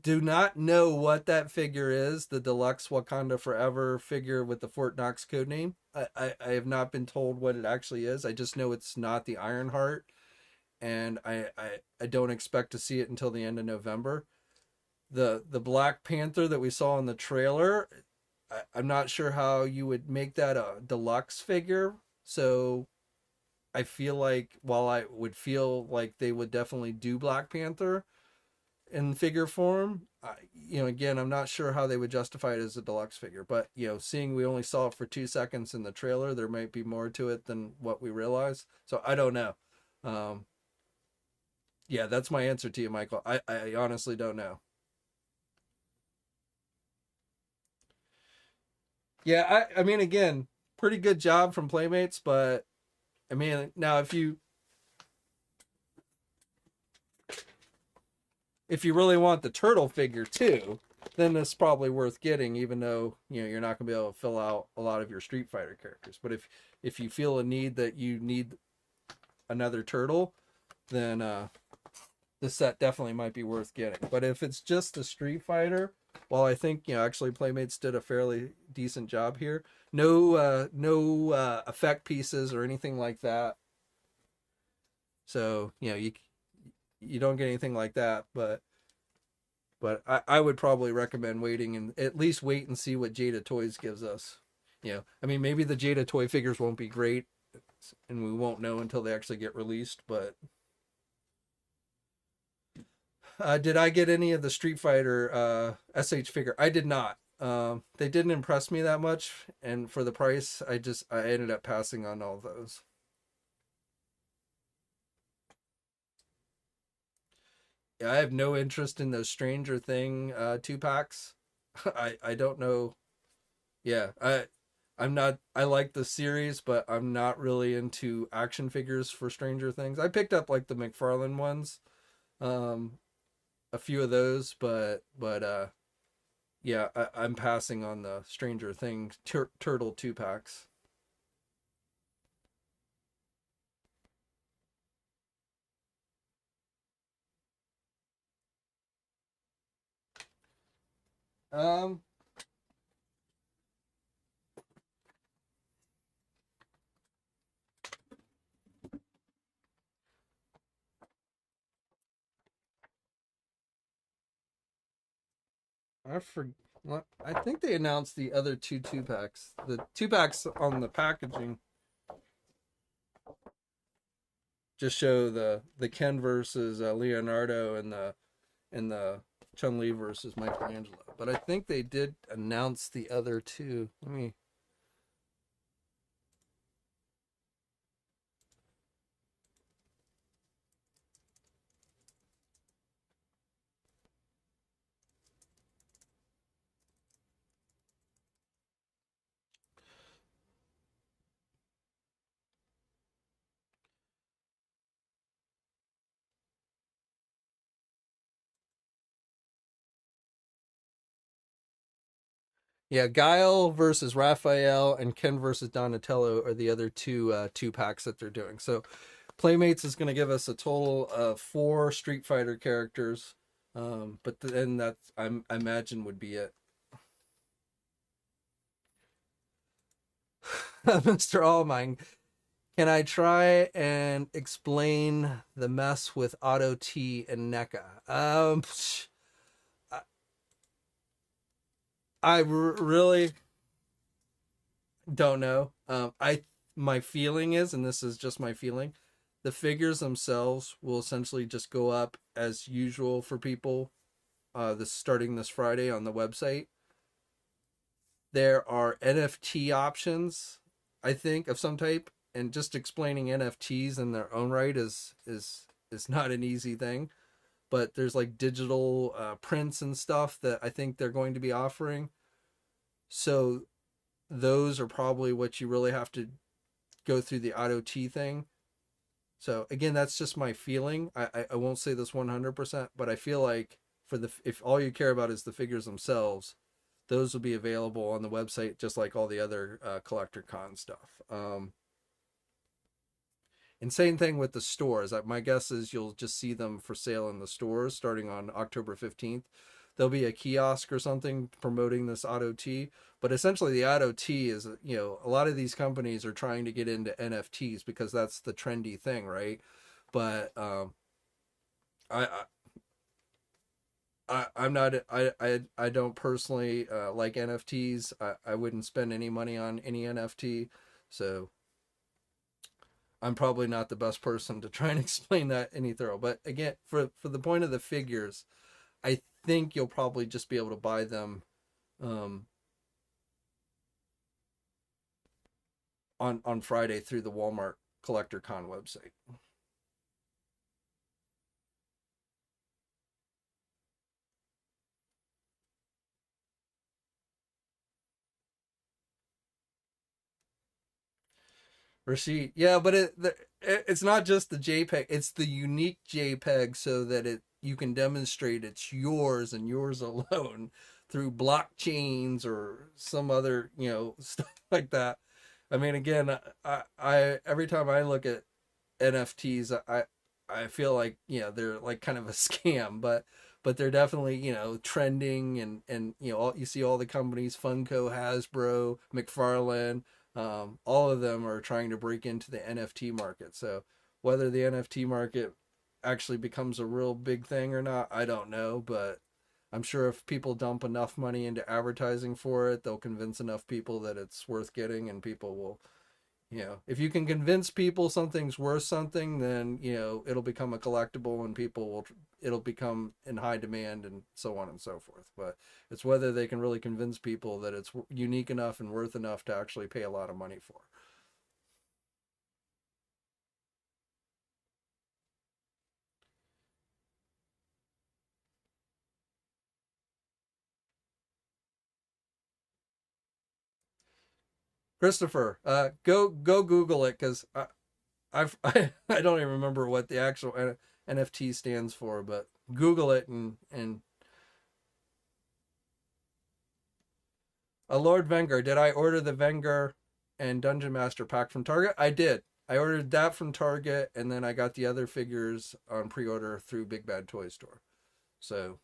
do not know what that figure is. The deluxe Wakanda Forever figure with the Fort Knox code name. I have not been told what it actually is. I just know it's not the Ironheart, and I don't expect to see it until the end of November. The Black Panther that we saw in the trailer, I'm not sure how you would make that a deluxe figure. So I feel like while I would feel like they would definitely do Black Panther in figure form, again, I'm not sure how they would justify it as a deluxe figure. But seeing we only saw it for 2 seconds in the trailer, there might be more to it than what we realize. So I don't know. Um, yeah, that's my answer to you, Michael. I honestly don't know. Yeah, I mean, again, pretty good job from Playmates, but I mean, now if you really want the turtle figure too, then it's probably worth getting, even though you're not gonna be able to fill out a lot of your Street Fighter characters. But if you feel a need that you need another turtle, then this set definitely might be worth getting. But if it's just a Street Fighter, well, I think actually Playmates did a fairly decent job here. No effect pieces or anything like that. So you don't get anything like that, but I would probably recommend waiting and at least wait and see what Jada Toys gives us. I mean, maybe the Jada Toy figures won't be great, and we won't know until they actually get released. But did I get any of the Street Fighter SH figure? I did not. They didn't impress me that much, and for the price, I ended up passing on all those. Yeah, I have no interest in those Stranger Thing 2 packs. I don't know. Yeah, I'm not. I like the series, but I'm not really into action figures for Stranger Things. I picked up like the McFarlane ones, um, a few of those, but yeah, I'm passing on the Stranger Things Turtle 2 packs. Um, I forget. I think they announced the other 2 packs. The 2 packs on the packaging just show the Ken versus Leonardo and the Chun Li versus Michelangelo. But I think they did announce the other two. Let me. Yeah, Guile versus Raphael and Ken versus Donatello are the other 2 packs that they're doing. So Playmates is going to give us a total of 4 Street Fighter characters. But then I imagine would be it. Mr. Allmine, can I try and explain the mess with Auto T and NECA? I, really don't know. My feeling is, and this is just my feeling, the figures themselves will essentially just go up as usual for people. This starting this Friday on the website. There are NFT options, I think, of some type, and just explaining NFTs in their own right is not an easy thing. But there's like digital prints and stuff that I think they're going to be offering. So those are probably what you really have to go through the auto T thing. So again, that's just my feeling. I won't say this 100%, but I feel like for the if all you care about is the figures themselves, those will be available on the website just like all the other collector con stuff. And same thing with the stores. My guess is you'll just see them for sale in the stores starting on October 15th. There'll be a kiosk or something promoting this Auto T, but essentially the Auto T is, a lot of these companies are trying to get into NFTs because that's the trendy thing, right? But I, I'm not I don't personally like NFTs. I wouldn't spend any money on any NFT, so I'm probably not the best person to try and explain that any thorough. But again, for the point of the figures, I think you'll probably just be able to buy them um, on Friday through the Walmart Collector Con website. Receipt, yeah, but it's not just the JPEG; it's the unique JPEG, so that you can demonstrate it's yours and yours alone through blockchains or some other stuff like that. I mean, again, I every time I look at NFTs, I feel like they're like kind of a scam, but they're definitely trending and you see all the companies, Funko, Hasbro, McFarlane, all of them are trying to break into the NFT market. So whether the NFT market actually becomes a real big thing or not, I don't know, but I'm sure if people dump enough money into advertising for it, they'll convince enough people that it's worth getting, and people will, if you can convince people something's worth something, then it'll become a collectible, and it'll become in high demand, and so on and so forth. But it's whether they can really convince people that it's unique enough and worth enough to actually pay a lot of money for. Christopher, go Google it, because I don't even remember what the actual NFT stands for, but Google it and Lord Vengar. Did I order the Vengar and Dungeon Master pack from Target? I did. I ordered that from Target, and then I got the other figures on pre-order through Big Bad Toy Store. So,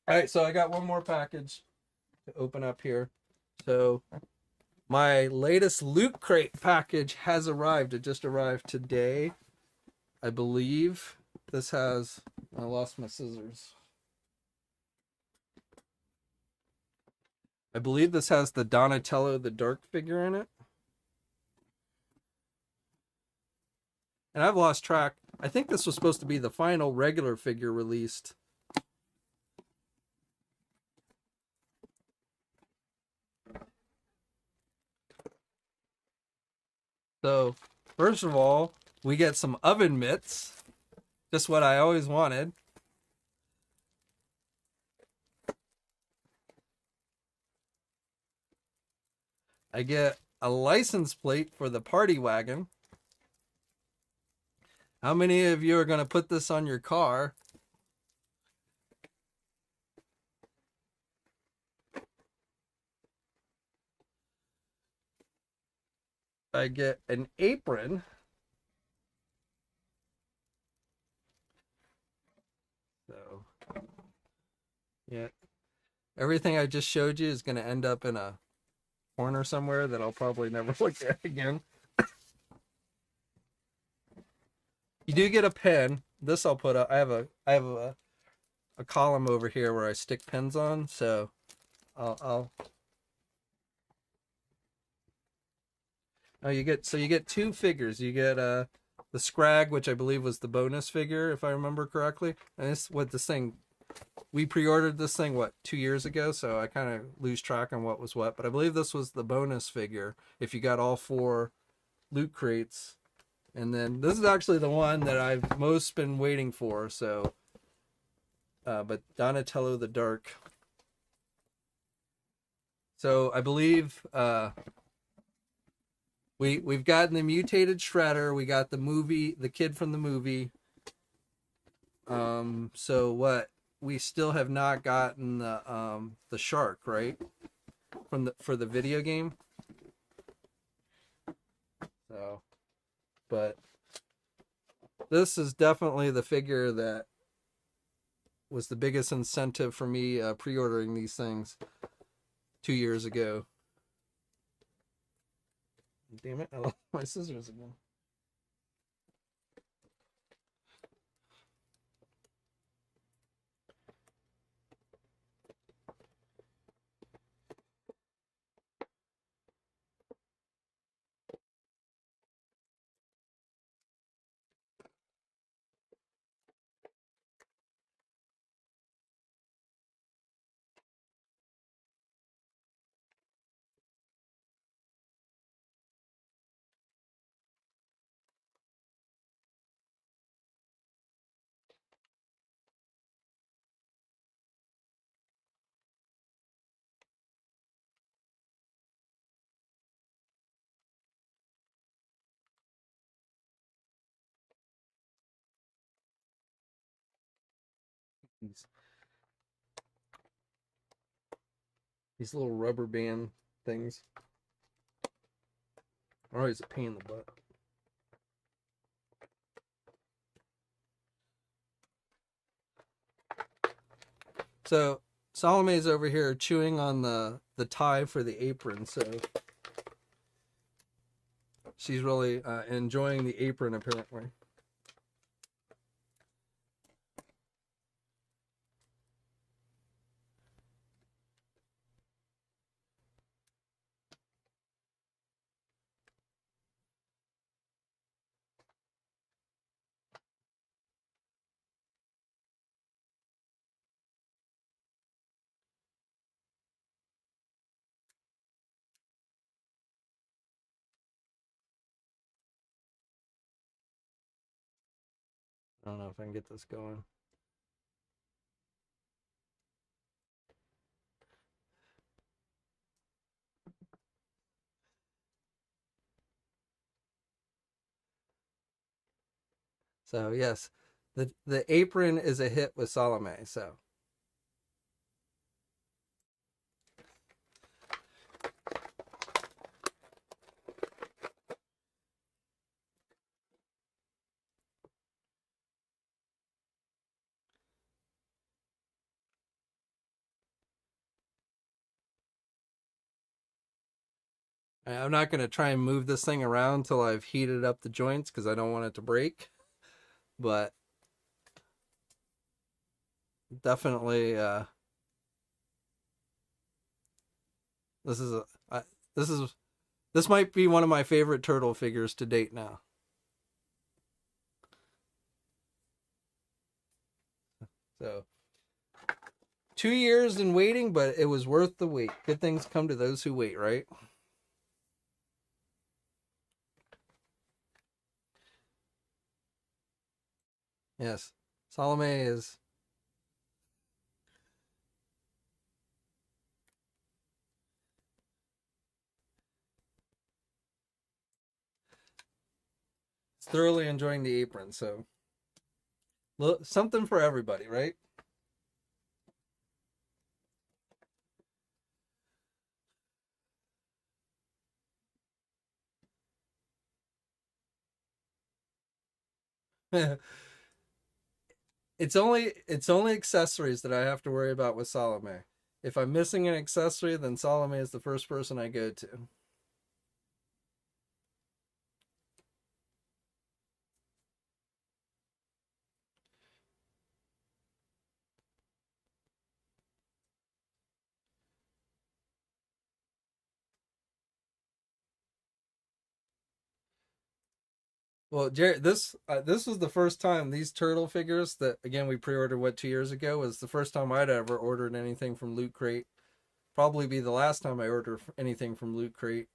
all right. So I got one more package to open up here. So my latest Loot Crate package has arrived. It just arrived today, I believe. This has. I lost my scissors. I believe this has the Donatello the Dark figure in it. And I've lost track. I think this was supposed to be the final regular figure released. So, first of all, we get some oven mitts. Just what I always wanted. I get a license plate for the party wagon. How many of you are going to put this on your car? I get an apron. So, yeah. Everything I just showed you is going to end up in a corner somewhere that I'll probably never look at again. You do get a pen. This I'll put up. I have a column over here where I stick pens on, so I'll oh, you get two figures. You get the Scrag, which I believe was the bonus figure, if I remember correctly. And this thing, we pre-ordered this thing 2 years ago, so I kind of lose track on what was what. But I believe this was the bonus figure if you got all four loot crates. And then this is actually the one that I've most been waiting for. So, but Donatello the Dark. So I believe we've gotten the mutated Shredder. We got the movie, the kid from the movie. So what? We still have not gotten the shark, right? For the video game. So, but this is definitely the figure that was the biggest incentive for me pre-ordering these things 2 years ago. Damn it, I lost my scissors again. These little rubber band things are always a pain in the butt. So Salome's over here chewing on the tie for the apron, so she's really enjoying the apron apparently. I don't know if I can get this going. So yes, the apron is a hit with Salome. So I'm not going to try and move this thing around until I've heated up the joints because I don't want it to break. But definitely, this is this might be one of my favorite turtle figures to date now. So 2 years in waiting, but it was worth the wait. Good things come to those who wait, right? Yes. Salome is thoroughly enjoying the apron, so something for everybody, right? it's only accessories that I have to worry about with Salome. If I'm missing an accessory, then Salome is the first person I go to. Well, Jared, this was the first time these turtle figures that again we pre-ordered 2 years ago was the first time I'd ever ordered anything from Loot Crate. Probably be the last time I order anything from Loot Crate.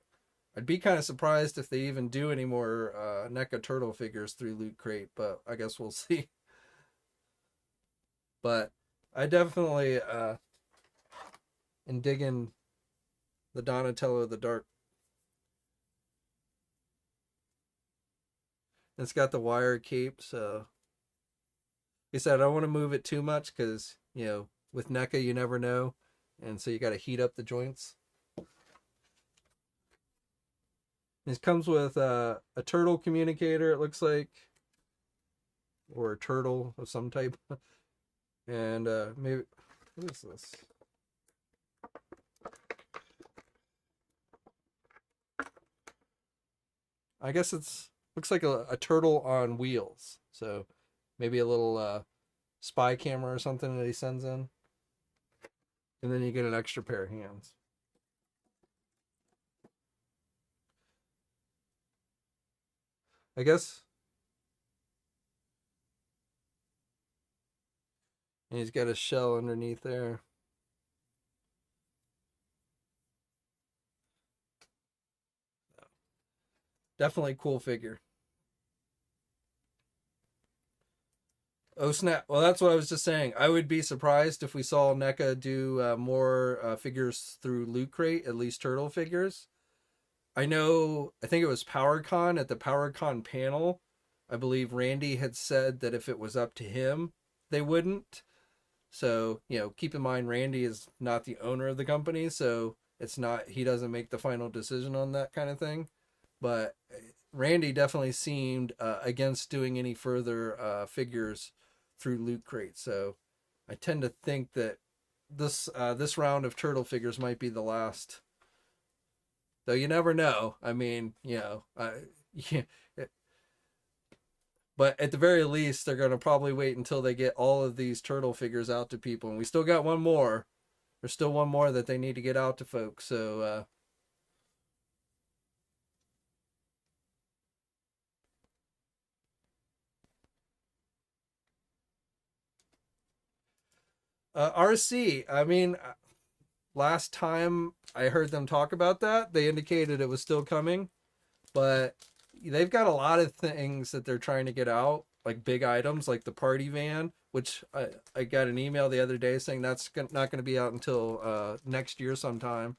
I'd be kind of surprised if they even do any more NECA turtle figures through Loot Crate, but I guess we'll see. But I definitely am digging the Donatello the Dark. It's got the wire cape, so like I said, I don't want to move it too much because, with NECA you never know, and so you got to heat up the joints. It comes with a turtle communicator, it looks like, or a turtle of some type, and maybe what is this? I guess it's looks like a turtle on wheels, so maybe a little spy camera or something that he sends in, and then you get an extra pair of hands. I guess. And he's got a shell underneath there. Definitely cool figure. Oh snap! Well, that's what I was just saying. I would be surprised if we saw NECA do more figures through Loot Crate, at least turtle figures. I know. I think it was PowerCon at the PowerCon panel. I believe Randy had said that if it was up to him, they wouldn't. So keep in mind Randy is not the owner of the company, so it's not he doesn't make the final decision on that kind of thing. But Randy definitely seemed against doing any further figures through Loot Crate. So I tend to think that this round of turtle figures might be the last. Though you never know. I mean, yeah, but at the very least, they're going to probably wait until they get all of these turtle figures out to people. And we still got one more. There's still one more that they need to get out to folks. So, RC, I mean, last time I heard them talk about that, they indicated it was still coming, but they've got a lot of things that they're trying to get out, like big items, like the party van, which I got an email the other day saying that's not going to be out until next year sometime.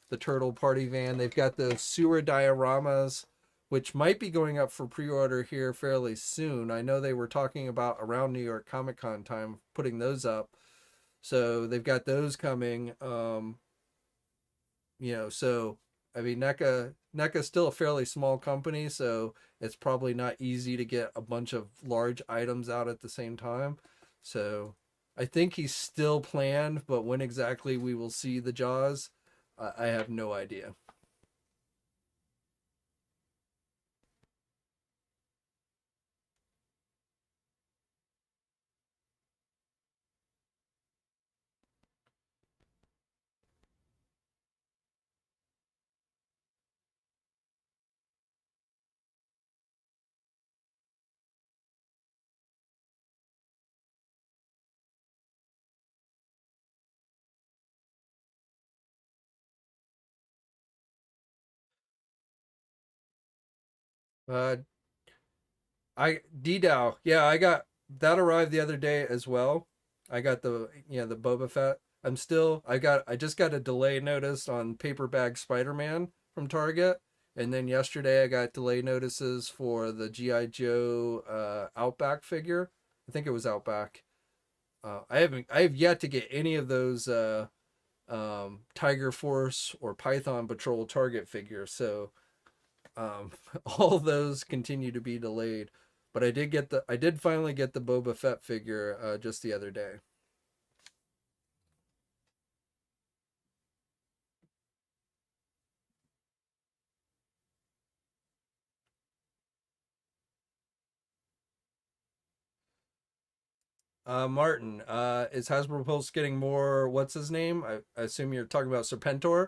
The turtle party van. They've got the sewer dioramas, which might be going up for pre-order here fairly soon. I know they were talking about around New York Comic Con time putting those up. So they've got those coming. So I mean NECA's still a fairly small company, so it's probably not easy to get a bunch of large items out at the same time. So I think he's still planned, but when exactly we will see the Jaws, I have no idea. Uh, I DDAO, yeah, I got that arrived the other day as well. I got the Boba Fett. I just got a delay notice on paper bag Spider-Man from Target, and then yesterday I got delay notices for the GI Joe Outback figure. I think it was Outback. I have yet to get any of those Tiger Force or Python Patrol Target figures, so all those continue to be delayed. But I did finally get the Boba Fett figure just the other day. Martin, is Hasbro Pulse getting more? What's his name? I assume you're talking about Serpentor.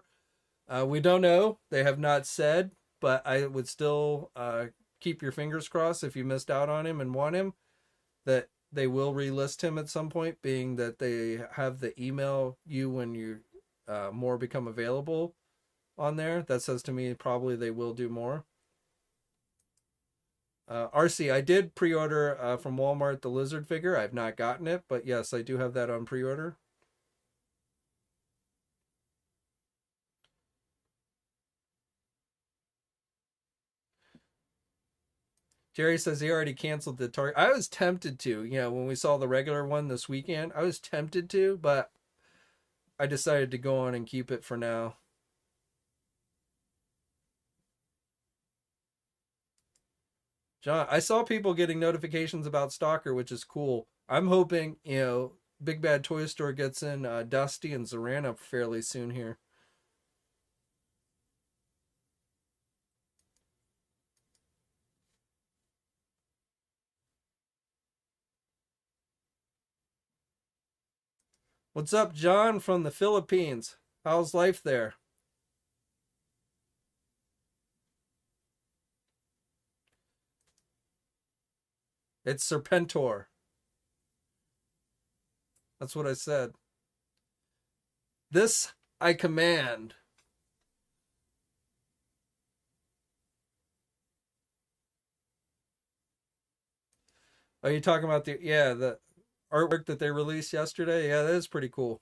We don't know. They have not said, but I would still keep your fingers crossed if you missed out on him and want him, that they will relist him at some point, being that they have the email you when you more become available. on there. That says to me probably they will do more. RC, I did pre-order from Walmart the lizard figure. I've not gotten it, but yes, I do have that on pre-order. Jerry says he already canceled the Target. I was tempted to, when we saw the regular one this weekend, I was tempted to, but I decided to go on and keep it for now. John, I saw people getting notifications about Stalker, which is cool. I'm hoping, Big Bad Toy Store gets in Dusty and Zorana fairly soon here. What's up, John from the Philippines? How's life there? It's Serpentor. That's what I said. This I command. Are you talking about the artwork that they released yesterday? Yeah, that is pretty cool.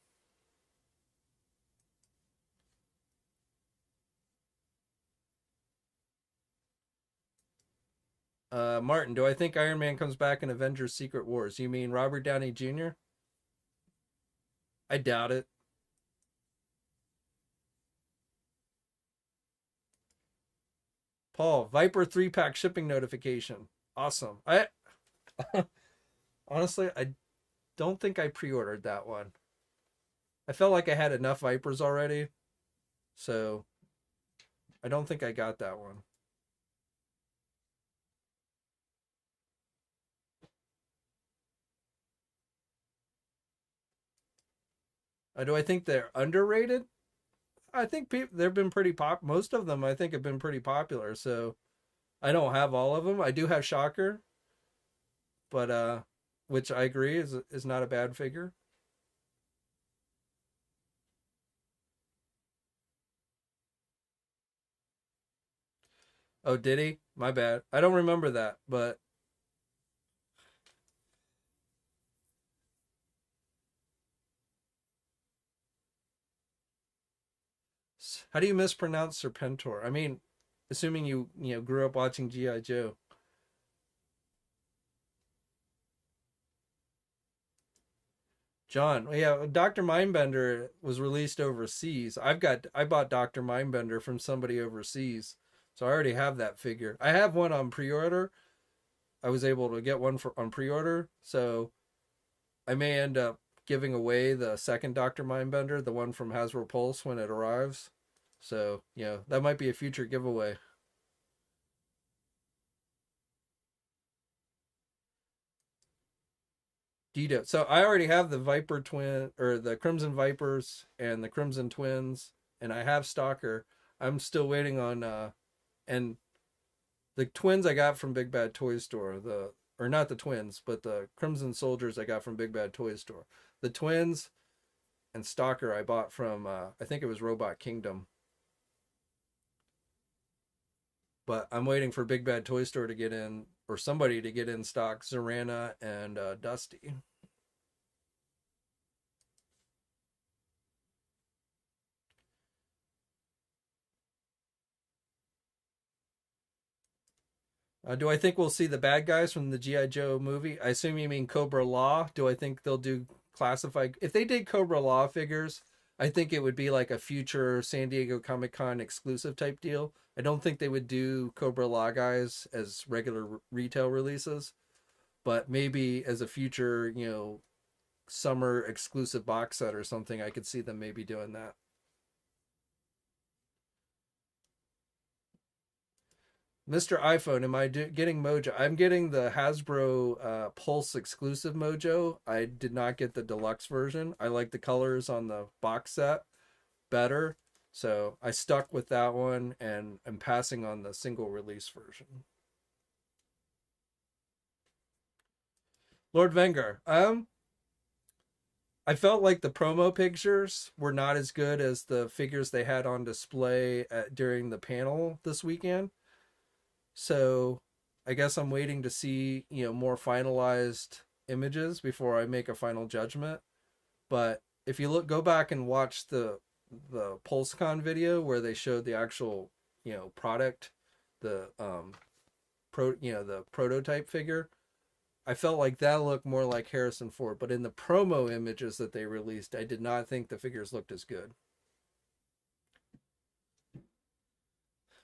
Martin, do I think Iron Man comes back in Avengers Secret Wars? You mean Robert Downey Jr.? I doubt it. Paul, Viper 3-pack shipping notification. Awesome. I honestly, I don't think I pre-ordered that one. I felt like I had enough Vipers already, so I don't think I got that one. Do I think they're underrated? I think they've been pretty most of them I think have been pretty popular. So I don't have all of them. I do have Shocker, but which I agree is not a bad figure. Oh, did he? My bad. I don't remember that, but how do you mispronounce Serpentor? I mean, assuming you grew up watching G.I. Joe. John, yeah, Dr. Mindbender was released overseas. I bought Dr. Mindbender from somebody overseas. So I already have that figure. I have one on pre-order. I was able to get one on pre-order, so I may end up giving away the second Dr. Mindbender, the one from Hasbro Pulse when it arrives. So, that might be a future giveaway. Dido. So I already have the Viper twin or the Crimson Vipers and the Crimson Twins, and I have Stalker. I'm still waiting on and the twins I got from Big Bad Toy Store. Or not the twins, but the Crimson Soldiers I got from Big Bad Toy Store. The twins and Stalker I bought from I think it was Robot Kingdom. But I'm waiting for Big Bad Toy Store to get in, or somebody to get in stock Zorana and Dusty. Do I think we'll see the bad guys from the G.I. Joe movie? I assume you mean Cobra Law. Do I think they'll do classified? If they did Cobra Law figures, I think it would be like a future San Diego Comic Con exclusive type deal. I don't think they would do Cobra Law guys as regular retail releases, but maybe as a future, summer exclusive box set or something, I could see them maybe doing that. Mr. iPhone, am I getting Mojo? I'm getting the Hasbro Pulse exclusive Mojo. I did not get the deluxe version. I like the colors on the box set better. So I stuck with that one and I'm passing on the single release version. Lord Vengar. I felt like the promo pictures were not as good as the figures they had on display during the panel this weekend. So I guess I'm waiting to see, more finalized images before I make a final judgment. But if you go back and watch the PulseCon video where they showed the actual, product, the the prototype figure, I felt like that looked more like Harrison Ford. But in the promo images that they released, I did not think the figures looked as good.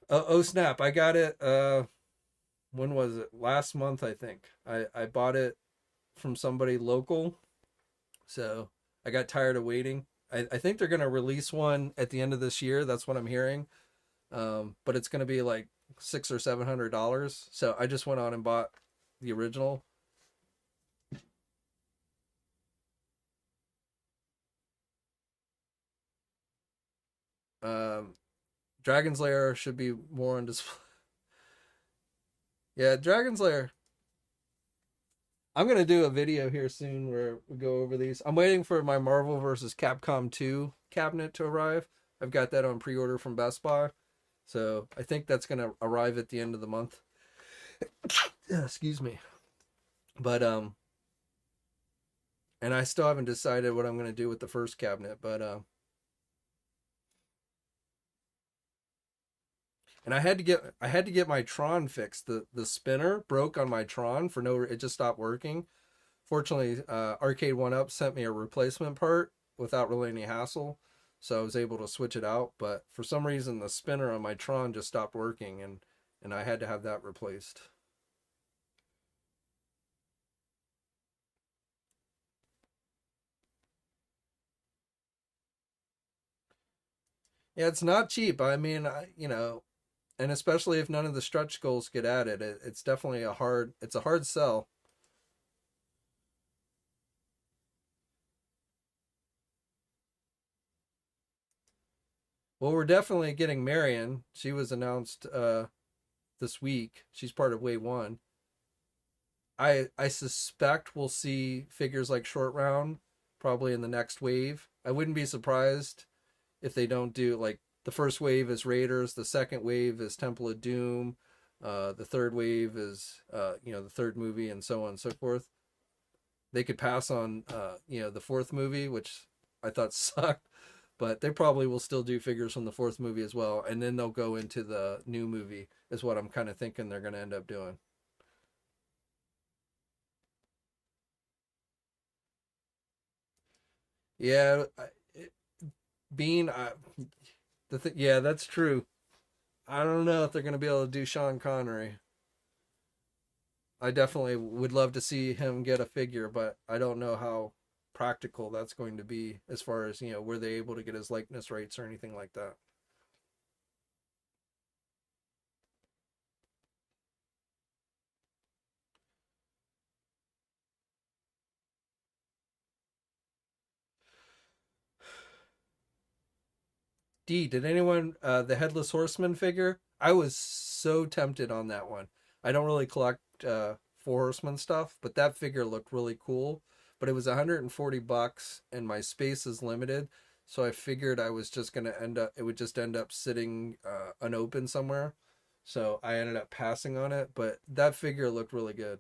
Oh snap! I got it. When was it? Last month, I think. I bought it from somebody local, so I got tired of waiting. I think they're gonna release one at the end of this year. That's what I'm hearing. But it's gonna be like $600 or $700. So I just went on and bought the original. Um, Dragon's Lair should be more on display. Yeah, Dragon's Lair. I'm gonna do a video here soon where we go over these. I'm waiting for my Marvel vs. Capcom 2 cabinet to arrive. I've got that on pre-order from Best Buy, so I think that's gonna arrive at the end of the month. Excuse me, but and I still haven't decided what I'm gonna do with the first cabinet, but and I had to get my Tron fixed. The spinner broke on my Tron for no, it just stopped working. Fortunately, Arcade One Up sent me a replacement part without really any hassle, so I was able to switch it out. But for some reason, the spinner on my Tron just stopped working, and I had to have that replaced. Yeah, it's not cheap. I mean, and especially if none of the stretch goals get added, it's definitely a hard sell. Well, we're definitely getting Marion. She was announced this week. She's part of Wave One. I suspect we'll see figures like Short Round probably in the next wave. I wouldn't be surprised if they don't do, like, the first wave is Raiders, the second wave is Temple of Doom, the third wave is the third movie, and so on and so forth. They could pass on the fourth movie, which I thought sucked, but they probably will still do figures from the fourth movie as well, and then they'll go into the new movie, is what I'm kind of thinking they're going to end up doing. Yeah, Bean, yeah, that's true. I don't know if they're going to be able to do Sean Connery. I definitely would love to see him get a figure, but I don't know how practical that's going to be as far as, were they able to get his likeness rights or anything like that. Did anyone the Headless Horseman figure? I was so tempted on that one. I don't really collect Four Horseman stuff, but that figure looked really cool. But it was $140 and my space is limited, so I figured I was just gonna end up it would just end up sitting unopened somewhere. So I ended up passing on it, but that figure looked really good.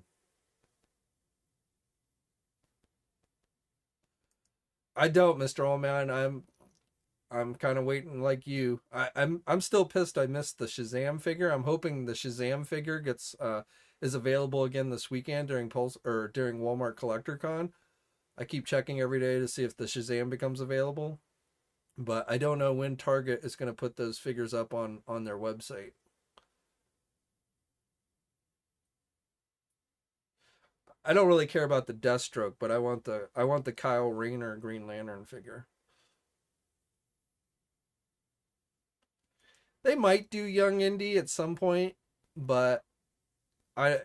I don't, Mr. Allman. I'm kind of waiting like you. I'm still pissed I missed the Shazam figure. I'm hoping the Shazam figure gets is available again this weekend during Pulse or during Walmart Collector Con. I keep checking every day to see if the Shazam becomes available, but I don't know when Target is going to put those figures up on their website. I don't really care about the Deathstroke, but I want the Kyle Rayner Green Lantern figure. They might do Young Indy at some point, but I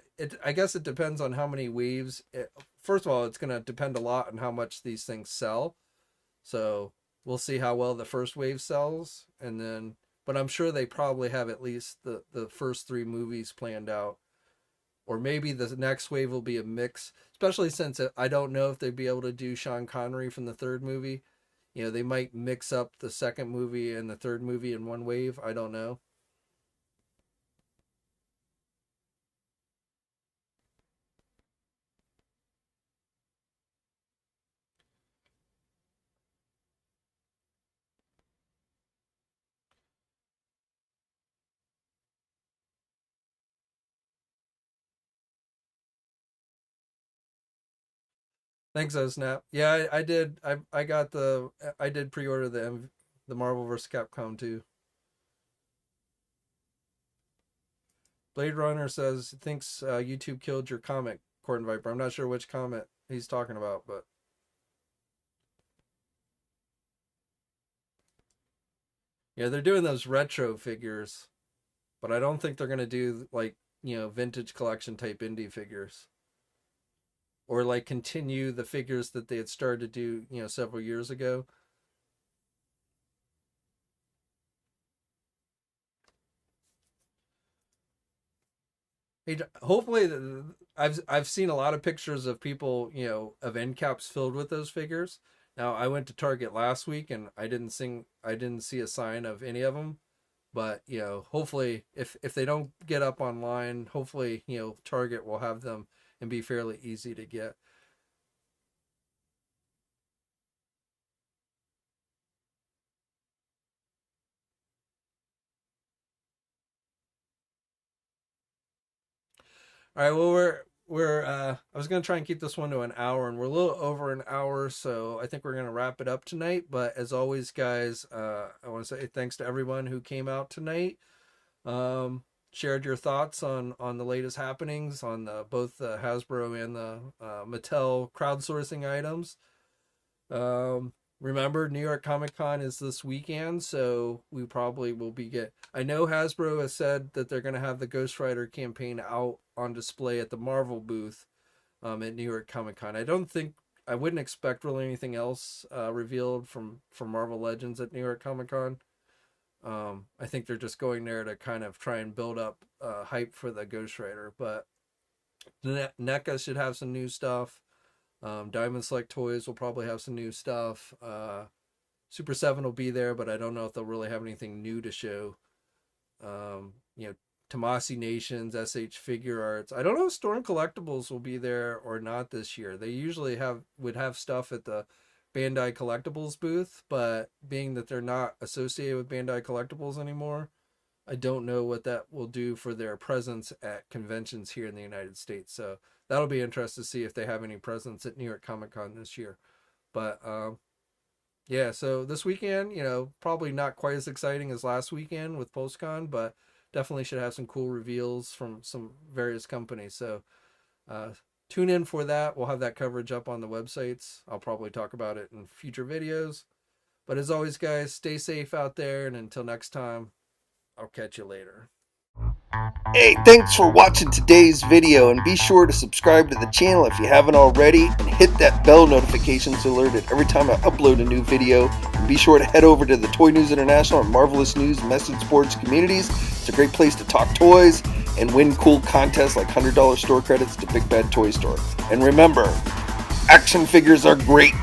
guess it depends on how many waves. First of all, it's going to depend a lot on how much these things sell. So we'll see how well the first wave sells, and then. But I'm sure they probably have at least the first three movies planned out, or maybe the next wave will be a mix. especially since I don't know if they'd be able to do Sean Connery from the third movie. They might mix up the second movie and the third movie in one wave. I don't know. Thanks, Snap. Yeah, I did. I got the. I did pre-order the Marvel vs. Capcom 2. Blade Runner says thinks YouTube killed your comment, Cordon Viper. I'm not sure which comment he's talking about, but yeah, they're doing those retro figures, but I don't think they're gonna do like vintage collection type indie figures, or like continue the figures that they had started to do several years ago. Hey, hopefully, I've seen a lot of pictures of people, of end caps filled with those figures. Now, I went to Target last week and I didn't see a sign of any of them. But hopefully, if they don't get up online, hopefully Target will have them and be fairly easy to get. All right, well we're I was gonna try and keep this one to an hour, and we're a little over an hour, so I think we're gonna wrap it up tonight. But as always, guys, I want to say thanks to everyone who came out tonight, shared your thoughts on the latest happenings on both the Hasbro and the Mattel crowdsourcing items. Remember, New York Comic Con is this weekend, so we probably will I know Hasbro has said that they're going to have the Ghost Rider campaign out on display at the Marvel booth at New York Comic Con. I wouldn't expect really anything else revealed from Marvel Legends at New York Comic Con. I think they're just going there to kind of try and build up hype for the Ghost Rider, but NECA should have some new stuff. Diamond Select Toys will probably have some new stuff. Super 7 will be there, but I don't know if they'll really have anything new to show. Tomasi Nations, SH Figure Arts. I don't know if Storm Collectibles will be there or not this year. They usually would have stuff at the Bandai Collectibles booth, but being that they're not associated with Bandai Collectibles anymore, I don't know what that will do for their presence at conventions here in the United States. So that'll be interesting to see if they have any presence at New York Comic Con this year. But yeah, so this weekend, probably not quite as exciting as last weekend with PulseCon, but definitely should have some cool reveals from some various companies. So tune in for that. We'll have that coverage up on the websites. I'll probably talk about it in future videos. But as always, guys, stay safe out there. And until next time, I'll catch you later. Hey, thanks for watching today's video, and be sure to subscribe to the channel if you haven't already, and hit that bell notification so alerted every time I upload a new video. And be sure to head over to the Toy News International and Marvelous News message boards communities. It's a great place to talk toys and win cool contests like $100 store credits to Big Bad Toy Store. And remember, action figures are great.